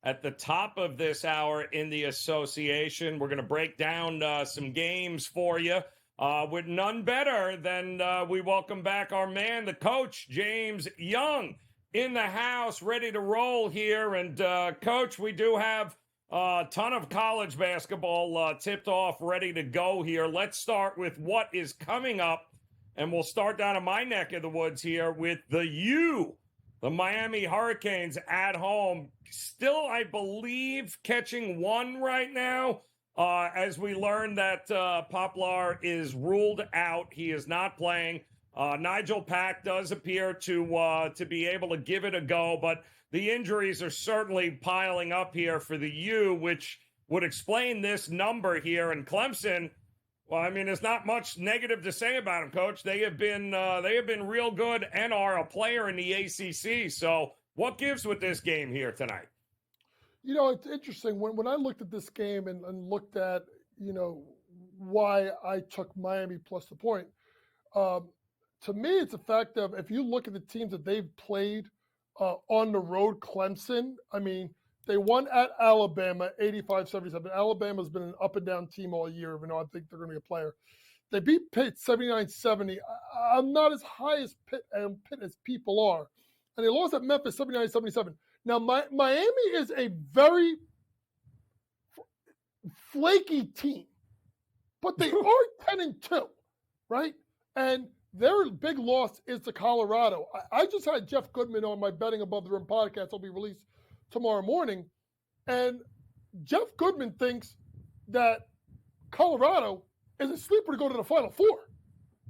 at the top of this hour in the association. We're going to break down some games for you with none better than we welcome back our man, the coach, James Young, in the house, ready to roll here. And, Coach, we do have a ton of college basketball tipped off, ready to go here. Let's start with what is coming up, and we'll start down in my neck of the woods here with the Miami Hurricanes at home. Still, I believe, catching one right now, as we learn that Poplar is ruled out. He is not playing. Nigel Pack does appear to be able to give it a go, but the injuries are certainly piling up here for the U, which would explain this number here. And Clemson, well, I mean, there's not much negative to say about them, Coach. They have been real good and are a player in the ACC. So what gives with this game here tonight? You know, it's interesting. When I looked at this game and looked at, you know, why I took Miami plus the point, to me, it's a fact of if you look at the teams that they've played on the road, Clemson, I mean, they won at Alabama, 85-77. Alabama's been an up-and-down team all year, even though I think they're going to be a player. They beat Pitt 79-70. I'm not as high as Pitt as people are. And they lost at Memphis 79-77. Now, Miami is a very flaky team, but they are 10-2, right? And their big loss is to Colorado. I just had Jeff Goodman on my Betting Above the Rim podcast. It'll be released tomorrow morning. And Jeff Goodman thinks that Colorado is a sleeper to go to the Final Four.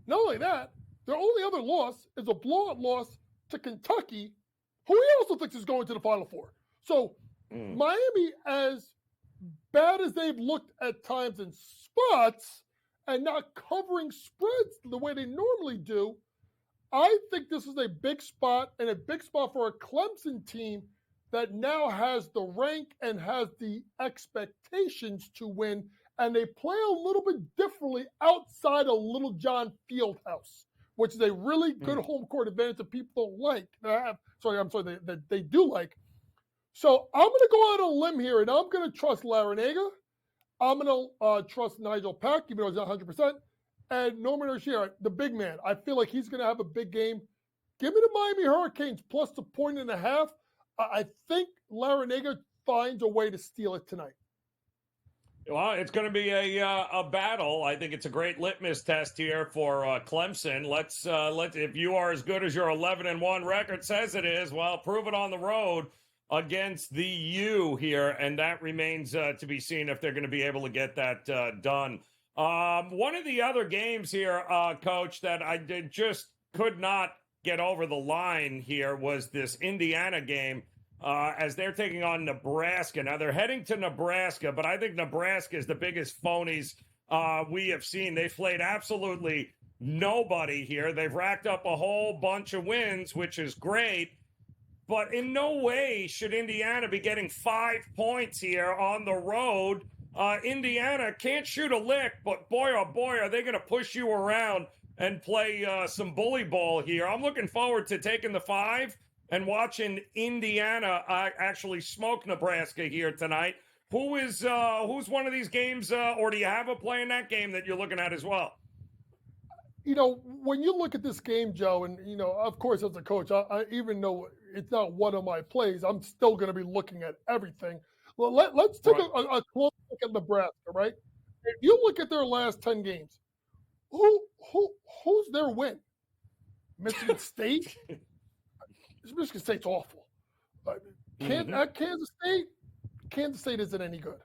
Not only that, their only other loss is a blowout loss to Kentucky, who he also thinks is going to the Final Four. So Miami, as bad as they've looked at times in spots and not covering spreads the way they normally do, I think this is a big spot, and a big spot for a Clemson team that now has the rank and has the expectations to win, and they play a little bit differently outside of Little John Fieldhouse, which is a really good home court advantage that people don't like. That they do like. So I'm going to go out on a limb here, and I'm going to trust Larinaga. I'm going to trust Nigel Pack, even though he's not 100%. And Norman O'Shea, the big man. I feel like he's going to have a big game. Give me the Miami Hurricanes plus the 1.5. I think Larinaga finds a way to steal it tonight. Well, it's going to be a battle. I think it's a great litmus test here for Clemson. Let's if you are as good as your 11-1 record says it is, well, prove it on the road against the U here, and that remains to be seen if they're going to be able to get that done. One of the other games here, Coach, that I just could not get over the line here was this Indiana game. As they're taking on Nebraska. Now, they're heading to Nebraska, but I think Nebraska is the biggest phonies we have seen. They've played absolutely nobody here. They've racked up a whole bunch of wins, which is great, but in no way should Indiana be getting 5 points here on the road. Indiana can't shoot a lick, but boy, oh boy, are they going to push you around and play some bully ball here. I'm looking forward to taking the 5 and watching Indiana actually smoke Nebraska here tonight. Who's one of these games, or do you have a play in that game that you're looking at as well? You know, when you look at this game, Joe, and, you know, of course, as a coach, I even though it's not one of my plays, I'm still going to be looking at everything. Well, let's take a close look at Nebraska, right? If you look at their last 10 games, who's their win? Michigan State? Michigan State's awful. At Kansas State isn't any good.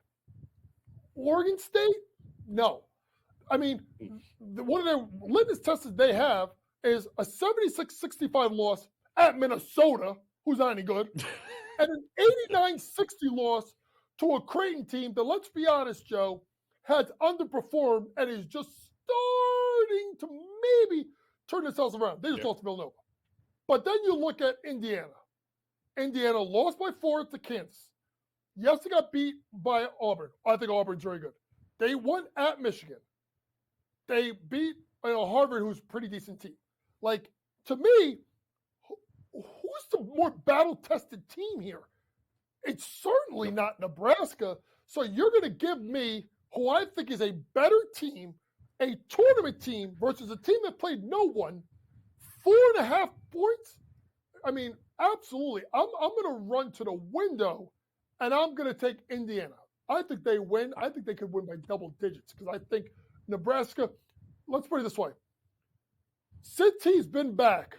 Oregon State? No. I mean, one of their litmus tests they have is a 76-65 loss at Minnesota, who's not any good, and an 89-60 loss to a Creighton team that, let's be honest, Joe, has underperformed and is just starting to maybe turn themselves around. They just lost to Villanova. But then you look at Indiana. Indiana lost by 4 to Kansas. Yes, they got beat by Auburn. I think Auburn's very good. They won at Michigan. They beat Harvard, who's a pretty decent team. Like, to me, who's the more battle-tested team here? It's certainly not Nebraska. So you're going to give me, who I think is a better team, a tournament team versus a team that played no one, 4.5 points? I mean, absolutely. I'm going to run to the window, and I'm going to take Indiana. I think they win. I think they could win by double digits because I think Nebraska, let's put it this way. Since he's been back,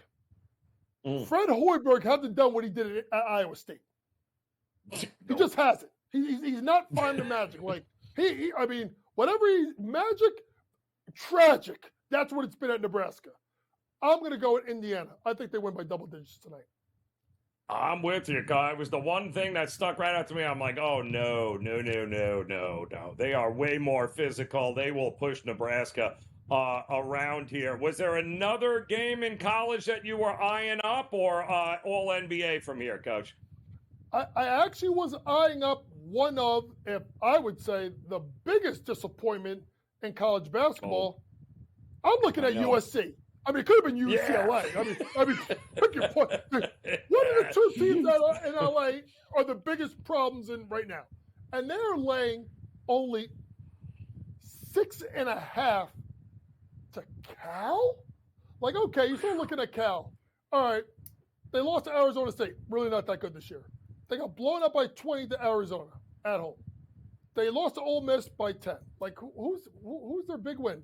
Fred Hoiberg hasn't done what he did at Iowa State. He just hasn't. He's not finding magic. Like, I mean, whatever magic, tragic. That's what it's been at Nebraska. I'm going to go with Indiana. I think they win by double digits tonight. I'm with you, Guy. It was the one thing that stuck right out to me. I'm like, oh, no. They are way more physical. They will push Nebraska around here. Was there another game in college that you were eyeing up or all NBA from here, Coach? I actually was eyeing up one of, if I would say, the biggest disappointment in college basketball. I'm looking at USC. I mean, it could have been UCLA. Yeah. I mean, pick your point. One of the two teams in LA are the biggest problems in right now, and they're laying only 6.5 to Cal. Like, okay, you start looking at Cal. All right, they lost to Arizona State. Really not that good this year. They got blown up by 20 to Arizona at home. They lost to Ole Miss by 10. Like, who's their big win?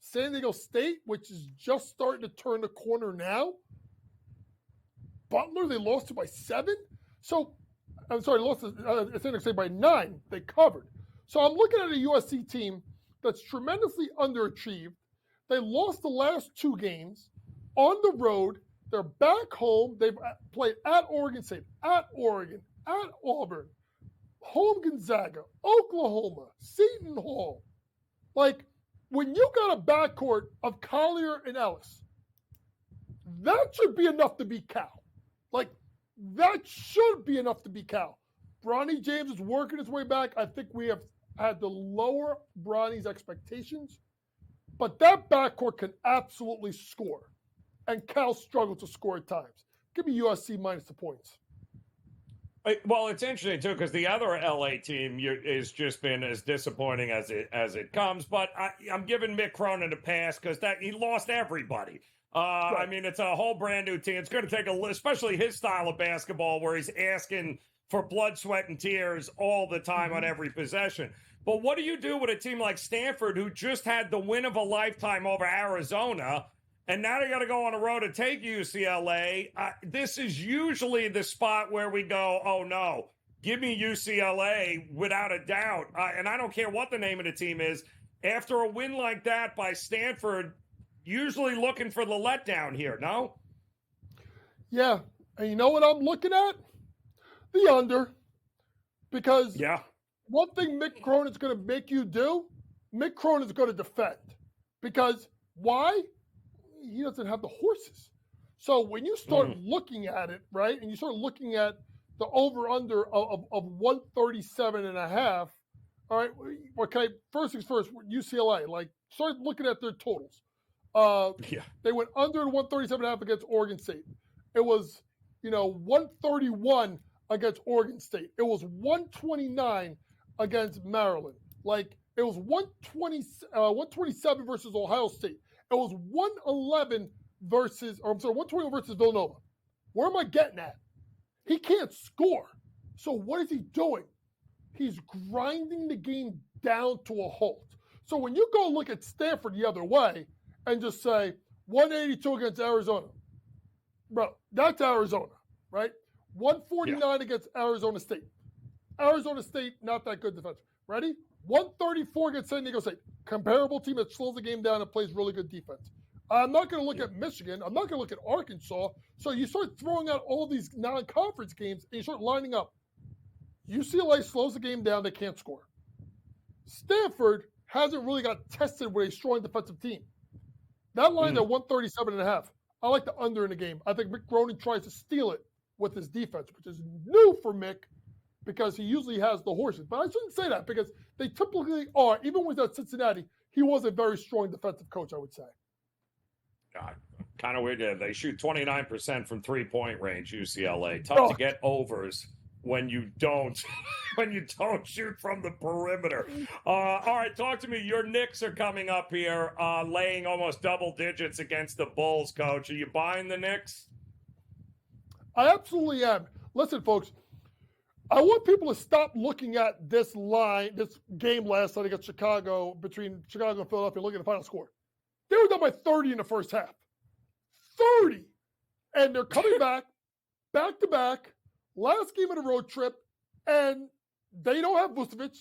San Diego State, which is just starting to turn the corner now. Butler, they lost to by 7. So, I'm sorry, they lost to San Diego State by 9. They covered. So I'm looking at a USC team that's tremendously underachieved. They lost the last 2 games on the road. They're back home. They've played at Oregon State, at Oregon, at Auburn, home Gonzaga, Oklahoma, Seton Hall. Like, when you got a backcourt of Collier and Ellis, that should be enough to beat Cal. Like, that should be enough to beat Cal. Bronny James is working his way back. I think we have had to lower Bronny's expectations. But that backcourt can absolutely score. And Cal struggled to score at times. Give me USC minus the points. Well, it's interesting, too, because the other LA team has just been as disappointing as it comes. But I'm giving Mick Cronin a pass because he lost everybody. Right. I mean, it's a whole brand new team. It's going to take especially his style of basketball where he's asking for blood, sweat, and tears all the time on every possession. But what do you do with a team like Stanford who just had the win of a lifetime over Arizona? And now they got to go on the road to take UCLA. This is usually the spot where we go, oh, no, give me UCLA without a doubt. And I don't care what the name of the team is. After a win like that by Stanford, usually looking for the letdown here, no? Yeah. And you know what I'm looking at? The under. Because one thing Mick Cronin's going to make you do, Mick Cronin's going to defend. Because why? He doesn't have the horses. So when you start looking at it, right, and you start looking at the over-under of 137.5, all right, okay, first things first, UCLA, like, start looking at their totals. They went under 137.5 against Oregon State. It was, 131 against Oregon State. It was 129 against Maryland. Like, it was 127 versus Ohio State. It was 121 versus Villanova. Where am I getting at? He can't score. So what is he doing? He's grinding the game down to a halt. So when you go look at Stanford the other way and just say 182 against Arizona, bro, that's Arizona, right? 149 against Arizona State. Arizona State, not that good defense. Ready? 134 against San Diego State. Comparable team that slows the game down and plays really good defense. I'm not going to look at Michigan. I'm not going to look at Arkansas. So you start throwing out all these non-conference games and you start lining up. UCLA slows the game down. They can't score. Stanford hasn't really got tested with a strong defensive team. That line's at 137.5. I like the under in the game. I think Mick Cronin tries to steal it with his defense, which is new for Mick because he usually has the horses. But I shouldn't say that because they typically are. Even with that Cincinnati, he was a very strong defensive coach, I would say. God, kind of weird. They shoot 29% from three-point range, UCLA. Tough to get overs when you don't when you don't shoot from the perimeter. All right, talk to me. Your Knicks are coming up here, laying almost double digits against the Bulls, Coach. Are you buying the Knicks? I absolutely am. Listen, folks, I want people to stop looking at this line, this game last night against Chicago, between Chicago and Philadelphia, looking at the final score. They were down by 30 in the first half. 30! And they're coming back to back, last game of the road trip, and they don't have Vucevic.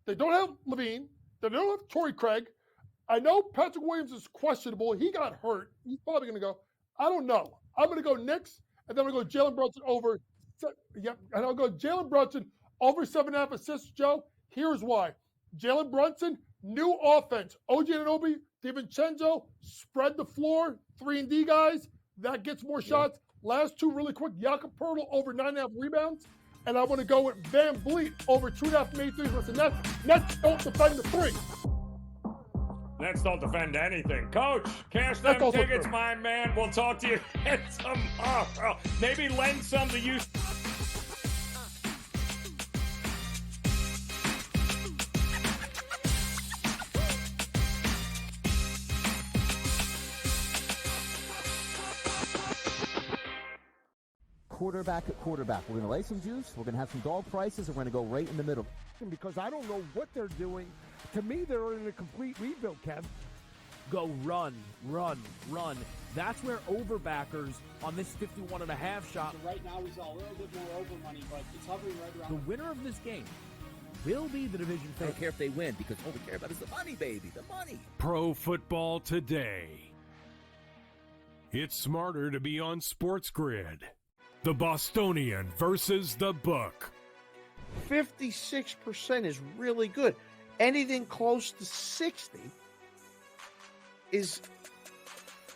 They don't have Levine. They don't have Torrey Craig. I know Patrick Williams is questionable. He got hurt. He's probably going to go. I don't know. I'm going to go Knicks, and then I'm going to go Jalen Brunson over. Yep, and I'll go Jalen Brunson over 7.5 assists, Joe. Here's why. Jalen Brunson, new offense. OG Anunoby, DiVincenzo, spread the floor, 3-and-D guys. That gets more shots. Last two really quick. Jakob Poeltl over 9.5 rebounds. And I want to go with Van Vliet over 2.5 made threes. Listen, Nets don't defend the three. Nets don't defend anything. Coach, cash them tickets, my man. We'll talk to you again tomorrow. Maybe lend some to you. Quarterback at quarterback. We're going to lay some juice. We're going to have some dog prices, and we're going to go right in the middle. Because I don't know what they're doing. To me, they're in a complete rebuild, Kev. Go run, run, run. That's where overbackers on this 51.5 shot. So right now, we saw a little bit more over money, but it's hovering right around. The winner of this game will be the division I favorite. don't care if they win, because all we care about is the money, baby, the money. Pro Football Today. It's smarter to be on SportsGrid. The Bostonian versus the book. 56% is really good. Anything close to 60 is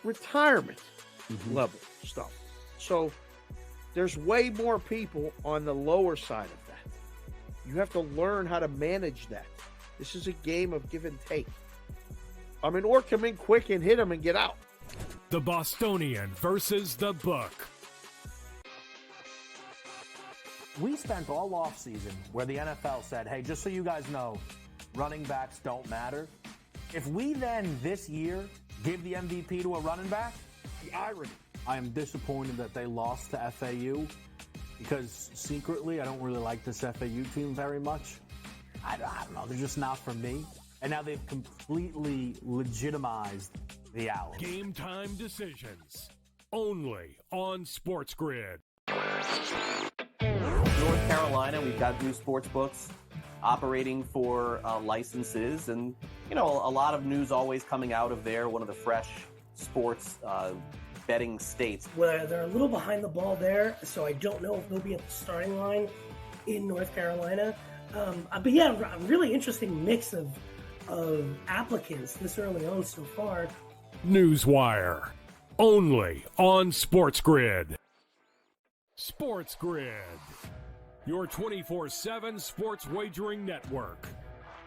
retirement level stuff. So there's way more people on the lower side of that. You have to learn how to manage that. This is a game of give and take. I mean, or come in quick and hit them and get out. The Bostonian versus the book. We spent all offseason where the NFL said, hey, just so you guys know, running backs don't matter. If we then this year give the MVP to a running back, the irony. I am disappointed that they lost to FAU because secretly I don't really like this FAU team very much. I don't know. They're just not for me. And now they've completely legitimized the Owls. Game Time Decisions. Only on SportsGrid. North Carolina, we've got new sports books operating for licenses, and a lot of news always coming out of there. One of the fresh sports betting states. Well, they're a little behind the ball there, so I don't know if they'll be at the starting line in North Carolina. But yeah, a really interesting mix of applicants this early on so far. Newswire. Only on SportsGrid. SportsGrid. Your 24/7 sports wagering network.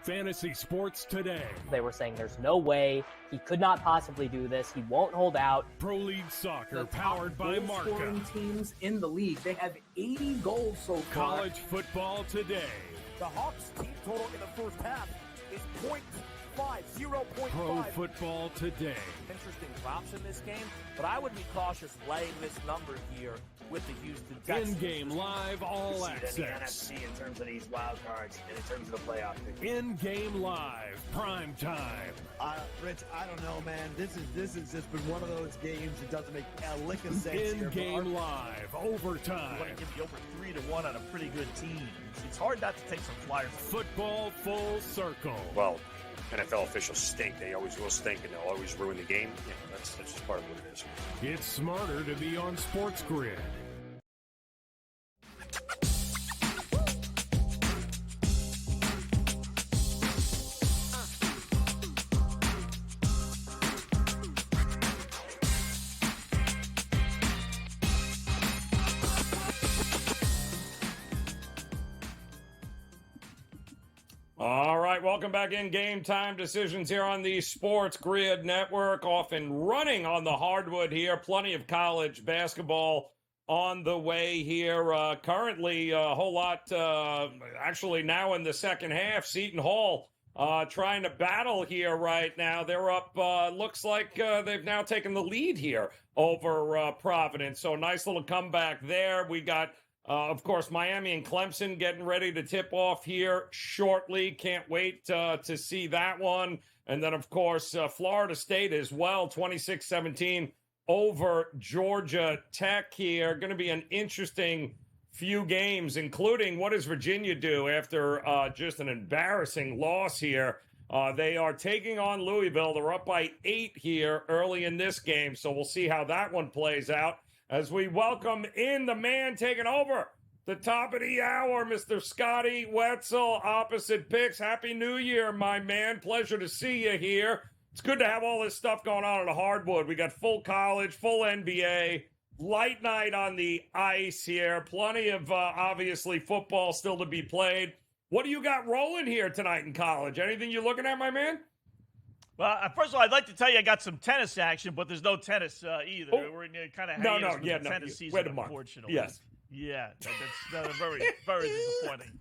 Fantasy sports today. They were saying there's no way he could not possibly do this. He won't hold out. Pro League Soccer powered by Marca. Scoring teams in the league. They have 80 goals so far. College football today. The Hawks team total in the first half is 0.5. Pro football today. Interesting props in this game, but I would be cautious laying this number here with the Houston Texans. In-game live all You see it in the access. NFC in terms of these wild cards and in terms of the playoff picture. In-game live prime time. Rich, I don't know, man. This has just been one of those games that doesn't make a lick of sense here. In-game live overtime. You want to give the over 3-1 on a pretty good team. It's hard not to take some flyers. Football full circle. Well, NFL officials stink. They always will stink, and they'll always ruin the game. That's just part of what it is. It's smarter to be on SportsGrid. All right, welcome back in. Game Time Decisions here on the Sports Grid Network. Off and running on the hardwood here. Plenty of college basketball on the way here. Currently, a whole lot, actually now in the second half, Seton Hall trying to battle here right now. They're up, looks like they've now taken the lead here over Providence. So nice little comeback there. We got, of course, Miami and Clemson getting ready to tip off here shortly. Can't wait to see that one. And then, of course, Florida State as well, 26-17 over Georgia Tech here. Going to be an interesting few games, including what does Virginia do after just an embarrassing loss here. They are taking on Louisville. They're up by 8 here early in this game, so we'll see how that one plays out as we welcome in the man taking over the top of the hour, Mr. Scotty Wetzel, Opposite Picks. Happy New Year, my man. Pleasure to see you here. It's good to have all this stuff going on in the hardwood. We got full college, full NBA, light night on the ice here. Plenty of, obviously, football still to be played. What do you got rolling here tonight in college? Anything you looking at, my man? Well, first of all, I'd like to tell you I got some tennis action, but there's no tennis either. Oh. We're in kind of the tennis season, wait a month. Unfortunately. Yes. Yeah, that's very, very disappointing.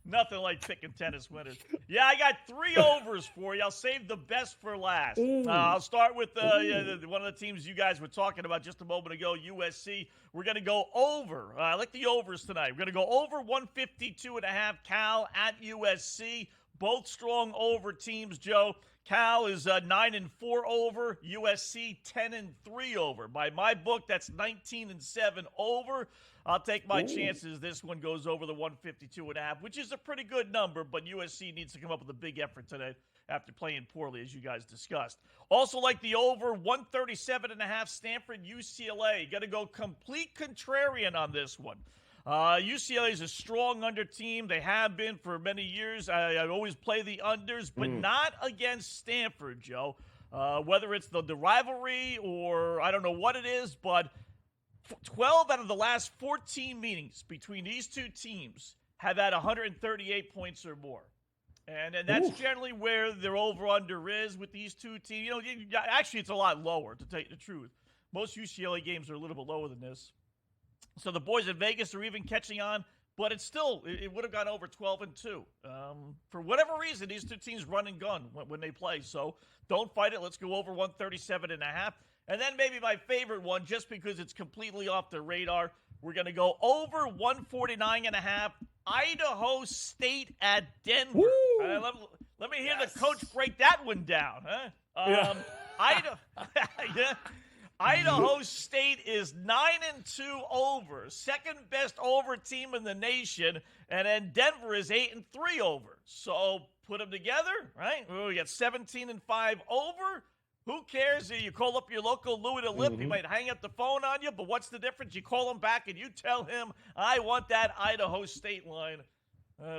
Nothing like picking tennis winners. Yeah, I got 3 overs for you. I'll save the best for last. I'll start with one of the teams you guys were talking about just a moment ago, USC. We're going to go over. I like the overs tonight. We're going to go over 152.5 Cal at USC. Both strong over teams, Joe. Cal is 9-4 over. USC 10-3 over. By my book, that's 19-7 over. I'll take my chances. This one goes over the 152.5, which is a pretty good number, but USC needs to come up with a big effort today after playing poorly, as you guys discussed. Also like the over 137.5 Stanford UCLA. Got to go complete contrarian on this one. UCLA is a strong under team. They have been for many years. I always play the unders, but not against Stanford, Joe. Whether it's the rivalry or I don't know what it is, but 12 out of the last 14 meetings between these two teams have had 138 points or more. And that's generally where their over-under is with these two teams. You know, actually, it's a lot lower, to tell you the truth. Most UCLA games are a little bit lower than this. So the boys in Vegas are even catching on, but it would have gone over 12-2. For whatever reason, these two teams run and gun when they play. So don't fight it. Let's go over 137.5. And then maybe my favorite one, just because it's completely off the radar, we're going to go over 149.5 Idaho State at Denver. Let me hear the coach break that one down. Huh? Idaho State is 9-2 over, second best over team in the nation, and then Denver is 8-3 over. So put them together, right? We got 17-5 over. Who cares? You call up your local Louis the Lip. He might hang up the phone on you, but what's the difference? You call him back and you tell him, I want that Idaho State line.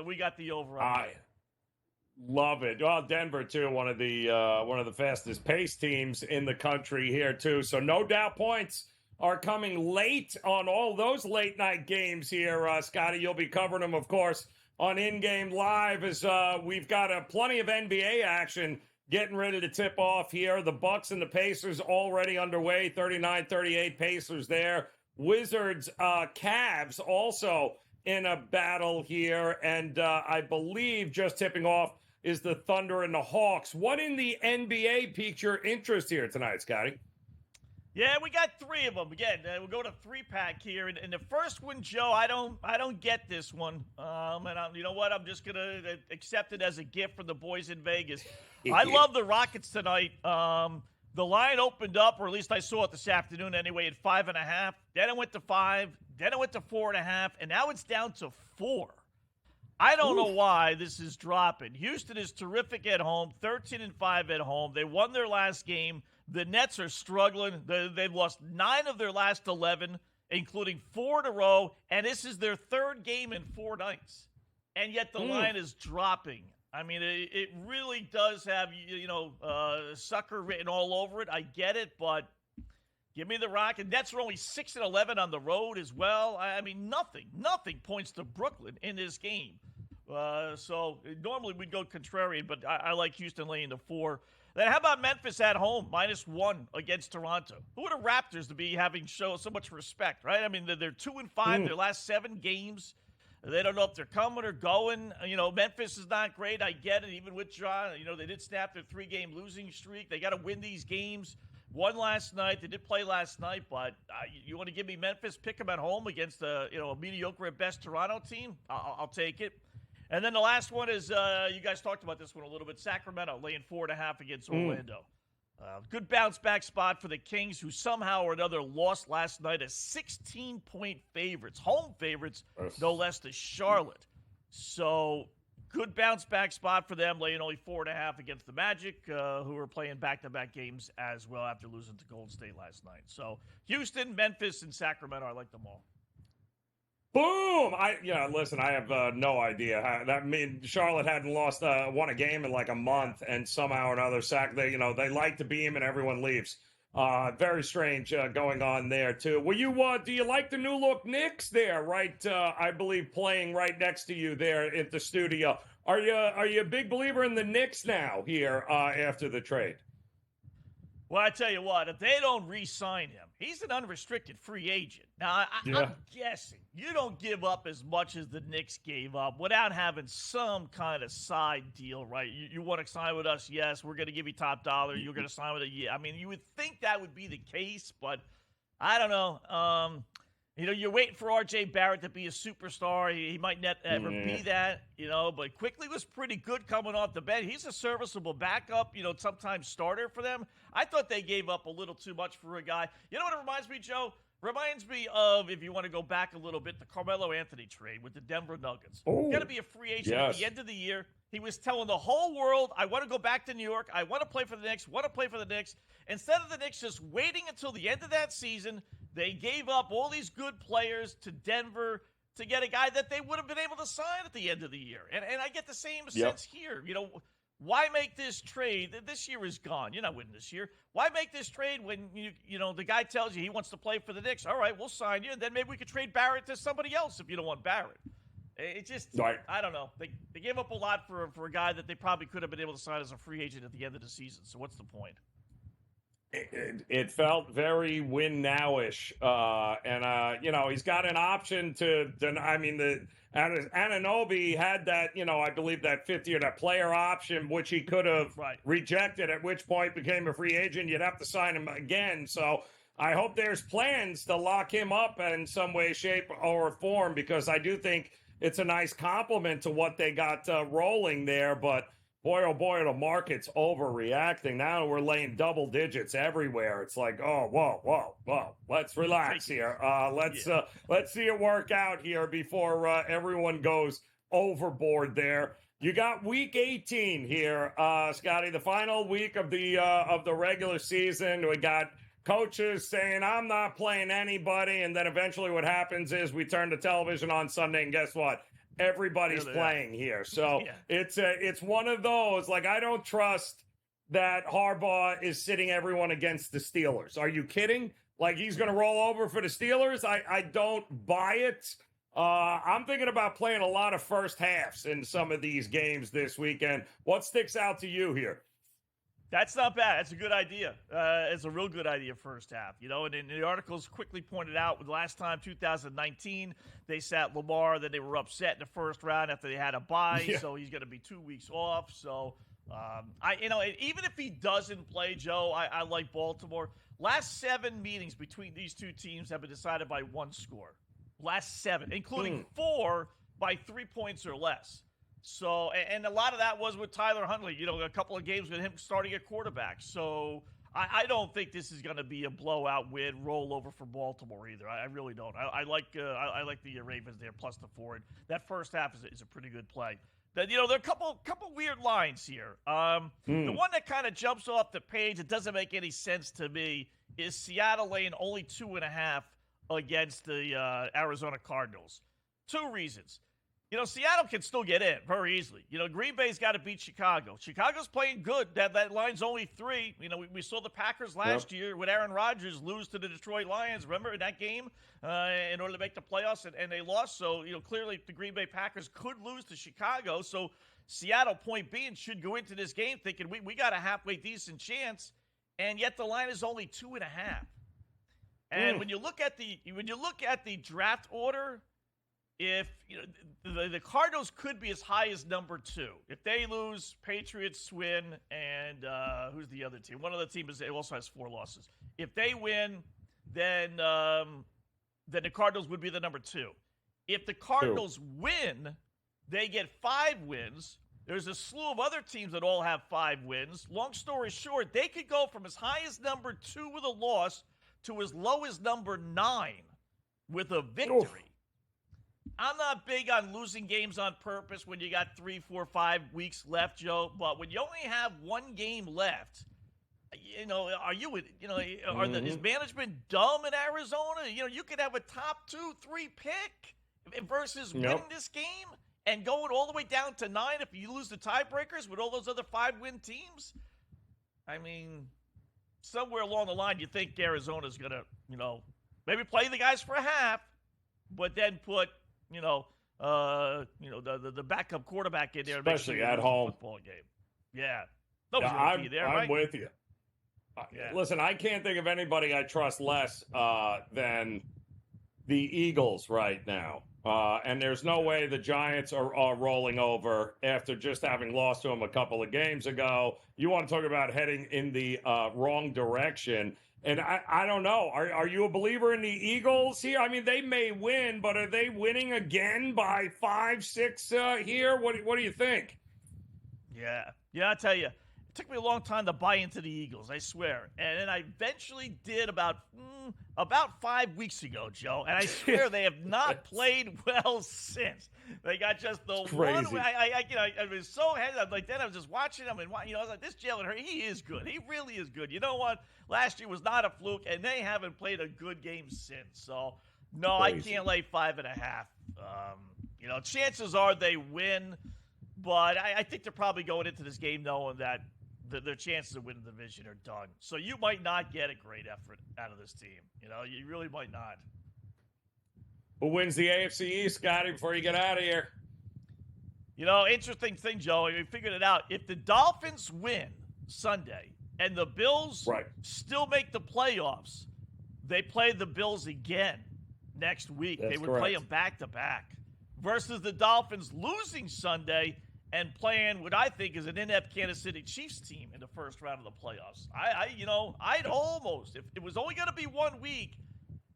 We got the over on that. Love it. Well, Denver too, one of the fastest paced teams in the country here too. So no doubt points are coming late on all those late night games here. Scotty, you'll be covering them, of course, on In Game Live as we've got plenty of NBA action getting ready to tip off here. The Bucks and the Pacers already underway. 39-38 Pacers there. Wizards, Cavs also in a battle here. And I believe just tipping off is the Thunder and the Hawks. What in the NBA piqued your interest here tonight, Scotty? Yeah, we got 3 of them. Again, we'll go to 3-pack here. And the first one, Joe, I don't get this one. You know what? I'm just going to accept it as a gift from the boys in Vegas. I love the Rockets tonight. The line opened up, or at least I saw it this afternoon anyway, at 5.5. Then it went to 5. Then it went to 4.5. And now it's down to 4. I don't know why this is dropping. Houston is terrific at home, 13-5 at home. They won their last game. The Nets are struggling. They've lost 9 of their last 11, including 4 in a row, and this is their 3rd game in 4 nights. And yet the line is dropping. I mean, it really does have, sucker written all over it. I get it, but give me the Rock. And Nets are only 6-11 on the road as well. I mean, nothing points to Brooklyn in this game. So normally we'd go contrarian, but I like Houston laying the 4. Then how about Memphis at home, -1 against Toronto? Who are the Raptors to be having show so much respect, right? I mean, they're 2-5 their last 7 games. They don't know if they're coming or going. Memphis is not great. I get it. Even with John, they did snap their 3-game losing streak. They got to win these games. Won last night. They did play last night, but you want to give me Memphis? Pick them at home against a mediocre at best Toronto team. I'll take it. And then the last one is you guys talked about this one a little bit. Sacramento laying 4.5 against Orlando. Good bounce back spot for the Kings, who somehow or another lost last night as 16-point favorites, home favorites, no less to Charlotte. So good bounce back spot for them, laying only 4.5 against the Magic, who are playing back-to-back games as well after losing to Golden State last night. So Houston, Memphis, and Sacramento, I like them all. Boom! Listen, I have no idea how that Charlotte hadn't won a game in like a month, and somehow or another they like to beam and everyone leaves. Very strange going on there too. Do you like the new look Knicks there? Right, I believe playing right next to you there at the studio. Are you a big believer in the Knicks now here after the trade? Well, I tell you what, if they don't re-sign him, he's an unrestricted free agent. Now, I'm guessing you don't give up as much as the Knicks gave up without having some kind of side deal, right? You want to sign with us? Yes, we're going to give you top dollar. You're going to sign with us? Yeah. I mean, you would think that would be the case, but I don't know. You're waiting for R.J. Barrett to be a superstar. He might not ever be that, but Quickly was pretty good coming off the bench. He's a serviceable backup, sometimes starter for them. I thought they gave up a little too much for a guy. You know what it reminds me, Joe? Reminds me of, if you want to go back a little bit, the Carmelo Anthony trade with the Denver Nuggets. He's going to be a free agent at the end of the year. He was telling the whole world, I want to go back to New York. I want to play for the Knicks, Instead of the Knicks just waiting until the end of that season, they gave up all these good players to Denver to get a guy that they would have been able to sign at the end of the year. And I get the same sense here. Why make this trade? This year is gone. You're not winning this year. Why make this trade when the guy tells you he wants to play for the Knicks? All right, we'll sign you. And then maybe we could trade Barrett to somebody else if you don't want Barrett. It just, I don't know. They gave up a lot for a guy that they probably could have been able to sign as a free agent at the end of the season. So what's the point? It felt very win now-ish. He's got an option Anunoby had that, I believe that 50 or that player option, which he could have rejected, at which point became a free agent. You'd have to sign him again. So I hope there's plans to lock him up in some way, shape, or form, because I do think it's a nice compliment to what they got rolling there. But boy, oh boy, the market's overreacting. Now we're laying double digits everywhere. It's like, oh, whoa. Let's relax here. Let's see it work out here before everyone goes overboard there. You got week 18 here, Scotty, the final week of the regular season. We got coaches saying, I'm not playing anybody. And then eventually what happens is we turn the television on Sunday, and guess what? Everybody's playing here. So it's one of those, like, I don't trust that Harbaugh is sitting everyone against the Steelers. Are you kidding? Like, he's going to roll over for the Steelers? I don't buy it. I'm thinking about playing a lot of first halves in some of these games this weekend. What sticks out to you here? That's not bad. That's a good idea. It's a real good idea first half. And in the articles quickly pointed out, with last time, 2019, they sat Lamar, then they were upset in the first round after they had a bye, so he's going to be 2 weeks off. So, even if he doesn't play, Joe, I like Baltimore. Last 7 meetings between these two teams have been decided by one score. Last 7, including 4 by 3 points or less. So, and a lot of that was with Tyler Huntley, a couple of games with him starting at quarterback. So I don't think this is going to be a blowout win rollover for Baltimore either. I really don't. I like the Ravens there plus the 4. That first half is a pretty good play. There are a couple weird lines here. The one that kind of jumps off the page that doesn't make any sense to me is Seattle laying only 2.5 against the Arizona Cardinals. 2 reasons. Seattle can still get in very easily. Green Bay's got to beat Chicago. Chicago's playing good. That line's only 3. We saw the Packers last year with Aaron Rodgers lose to the Detroit Lions. Remember in that game in order to make the playoffs, and they lost. So, clearly the Green Bay Packers could lose to Chicago. So Seattle, point being, should go into this game thinking we got a halfway decent chance, and yet the line is only 2.5. And when you look at the draft order, if the Cardinals could be as high as number 2. If they lose, Patriots win, and who's the other team? One of the teams also has 4 losses. If they win, then the Cardinals would be the number 2. If the Cardinals win, they get 5 wins. There's a slew of other teams that all have 5 wins. Long story short, they could go from as high as number 2 with a loss to as low as number 9 with a victory. I'm not big on losing games on purpose when you got 3, 4, 5 weeks left, Joe. But when you only have 1 game left, are you? Is management dumb in Arizona? You could have a top 2, 3 pick versus winning this game and going all the way down to 9 if you lose the tiebreakers with all those other 5-win teams. I mean, somewhere along the line, you think Arizona's gonna, maybe play the guys for a half, but then put the backup quarterback in there, especially at home. Football game. Yeah, nobody's gonna be there. I'm with you. Listen, I can't think of anybody I trust less than the Eagles right now. And there's no way the Giants are rolling over after just having lost to them a couple of games ago. You want to talk about heading in the wrong direction. And I don't know. Are you a believer in the Eagles here? I mean, they may win, but are they winning again by 5, 6 here? What do you think? Yeah, I'll tell you. It took me a long time to buy into the Eagles, I swear. And then I eventually did about 5 weeks ago, Joe. And I swear they have not played well since. They got just the one. I was so hesitant. Like, then I was just watching them, and I was like, this Jalen Hurts, he is good. He really is good. You know what? Last year was not a fluke, and they haven't played a good game since. So, no, I can't lay 5.5. Chances are they win, but I think they're probably going into this game knowing that their chances of winning the division are done. So you might not get a great effort out of this team. You really might not. Who wins the AFC East, Scotty, before you get out of here? Interesting thing, Joe. We figured it out. If the Dolphins win Sunday and the Bills still make the playoffs, they play the Bills again next week. They would play them back-to-back. Versus the Dolphins losing Sunday and playing what I think is an inept Kansas City Chiefs team in the first round of the playoffs. I'd almost, if it was only going to be 1 week,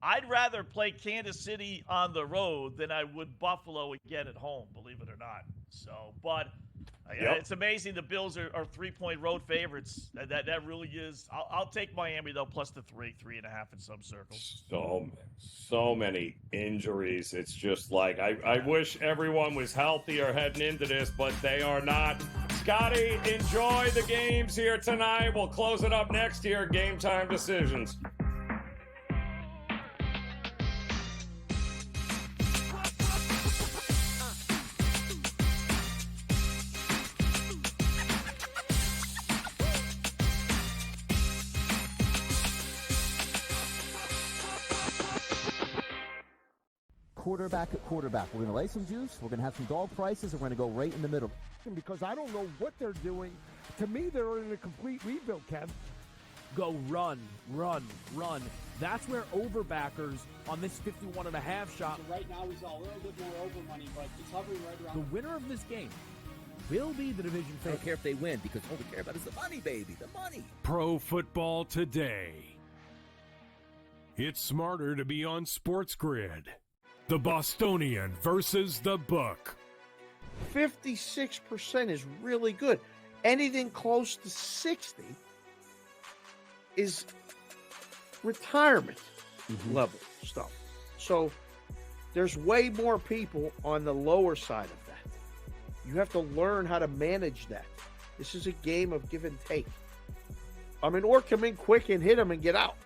I'd rather play Kansas City on the road than I would Buffalo again at home, believe it or not. So, but it's amazing the Bills are 3-point road favorites. That really is. I'll take Miami, though, plus the 3.5 in some circles. So many injuries. It's just like I wish everyone was healthier heading into this, but they are not. Scotty, enjoy the games here tonight. We'll close it up next year. Game Time Decisions. Quarterback at quarterback. We're going to lay some juice. We're going to have some dog prices, and we're going to go right in the middle. Because I don't know what they're doing. To me, they're in a complete rebuild, Kev. Go run. That's where overbackers on this 51.5 shot. So right now, we saw a little bit more over money, but it's hovering right around. The winner of this game will be the division favorite. I don't care if they win, because all we care about is the money, baby. The money. Pro Football Today. It's smarter to be on SportsGrid. The Bostonian versus the Book. 56% is really good. Anything close to 60 is retirement level stuff. So there's way more people on the lower side of that. You have to learn how to manage that. This is a game of give and take. Or come in quick and hit them and get out.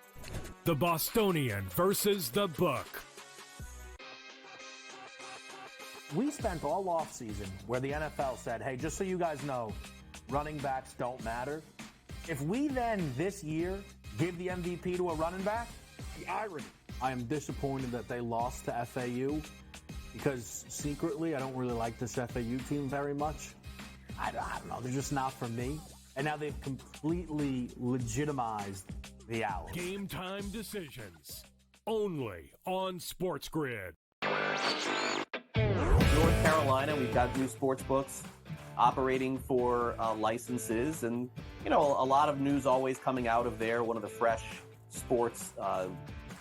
The Bostonian versus the Book. We spent all offseason where the NFL said, hey, just so you guys know, running backs don't matter. If we then this year give the MVP to a running back, the irony. I am disappointed that they lost to FAU because secretly I don't really like this FAU team very much. I don't know. They're just not for me. And now they've completely legitimized the Owls. Game Time Decisions. Only on SportsGrid. North Carolina, we've got new sports books operating for licenses, and a lot of news always coming out of there. One of the fresh sports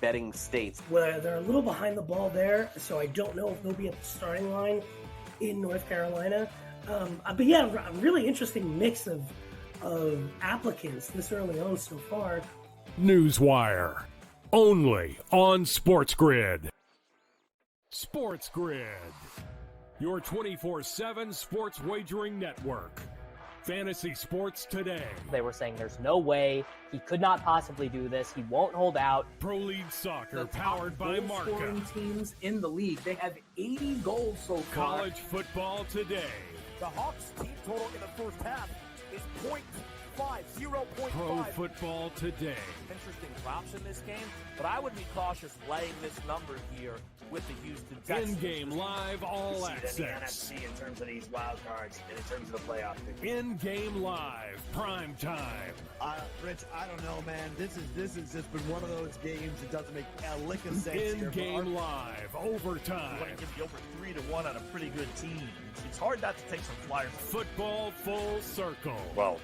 betting states. Well, they're a little behind the ball there, so I don't know if they'll be at the starting line in North Carolina. But yeah, a really interesting mix of applicants this early on so far. Newswire. Only on SportsGrid. SportsGrid. Your 24/7 sports wagering network. Fantasy sports today. They were saying there's no way he could not possibly do this. He won't hold out. Pro League Soccer The powered by top goal-scoring Marca. teams in the league. They have 80 goals so far. College football today. The Hawks team total in the first half is 0.5. Pro football today. Interesting props in this game, but I would be cautious laying this number here with the Houston Texans. In-game live all You see it in the access. NFC in terms of these wild cards and in terms of the playoff picture. In-game live prime time. Rich, I don't know, man. This has just been one of those games that doesn't make a lick of sense here. In-game live overtime. You want to give you over 3-1 on a pretty good team. It's hard not to take some flyers. Football full circle. Well,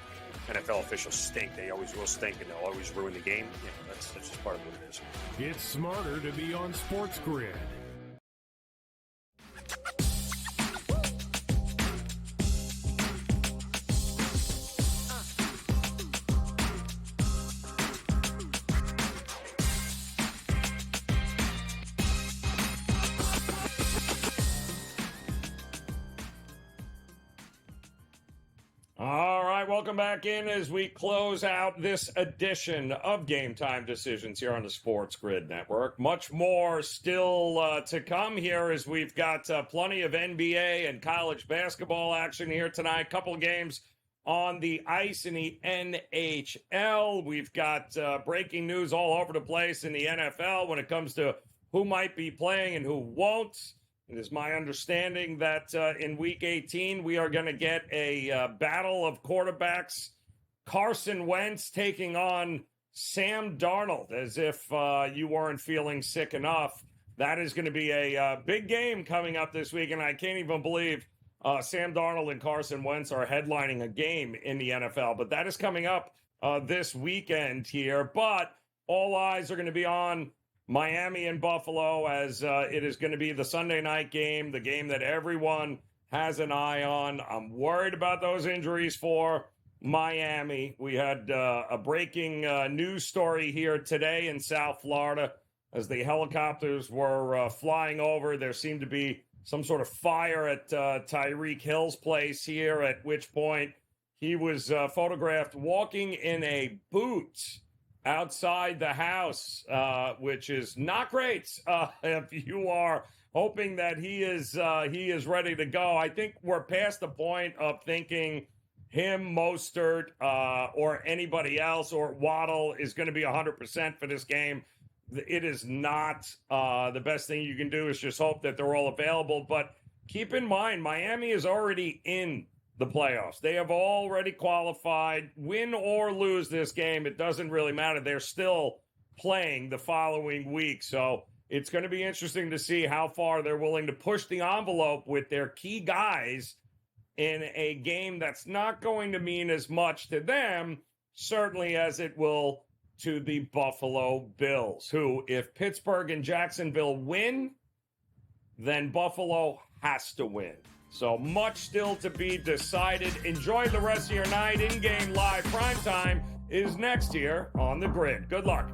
NFL officials stink. They always will stink, and they'll always ruin the game. That's just part of what it is. It's smarter to be on SportsGrid. All right, welcome back in as we close out this edition of Game Time Decisions here on the Sports Grid Network. Much more still to come here as we've got plenty of NBA and college basketball action here tonight. Couple games on the ice in the NHL. We've got breaking news all over the place in the NFL when it comes to who might be playing and who won't. It is my understanding that in Week 18, we are going to get a battle of quarterbacks. Carson Wentz taking on Sam Darnold, as if you weren't feeling sick enough. That is going to be a big game coming up this week, and I can't even believe Sam Darnold and Carson Wentz are headlining a game in the NFL. But that is coming up this weekend here. But all eyes are going to be on Miami and Buffalo, as it is going to be the Sunday night game, the game that everyone has an eye on. I'm worried about those injuries for Miami. We had a breaking news story here today in South Florida as the helicopters were flying over. There seemed to be some sort of fire at Tyreek Hill's place here, at which point he was photographed walking in a boot outside the house, which is not great. If you are hoping that he is ready to go, I think we're past the point of thinking him, Mostert, or anybody else, or Waddle is going to be 100% for this game. It is not the best thing you can do is just hope that they're all available. But keep in mind, Miami is already in the playoffs. They have already qualified. Win or lose this game, it doesn't really matter. They're still playing the following week. So it's going to be interesting to see how far they're willing to push the envelope with their key guys in a game that's not going to mean as much to them, certainly as it will to the Buffalo Bills, who, if Pittsburgh and Jacksonville win, then Buffalo has to win. So much still to be decided. Enjoy the rest of your night. In-game live primetime is next here on the Grid. Good luck.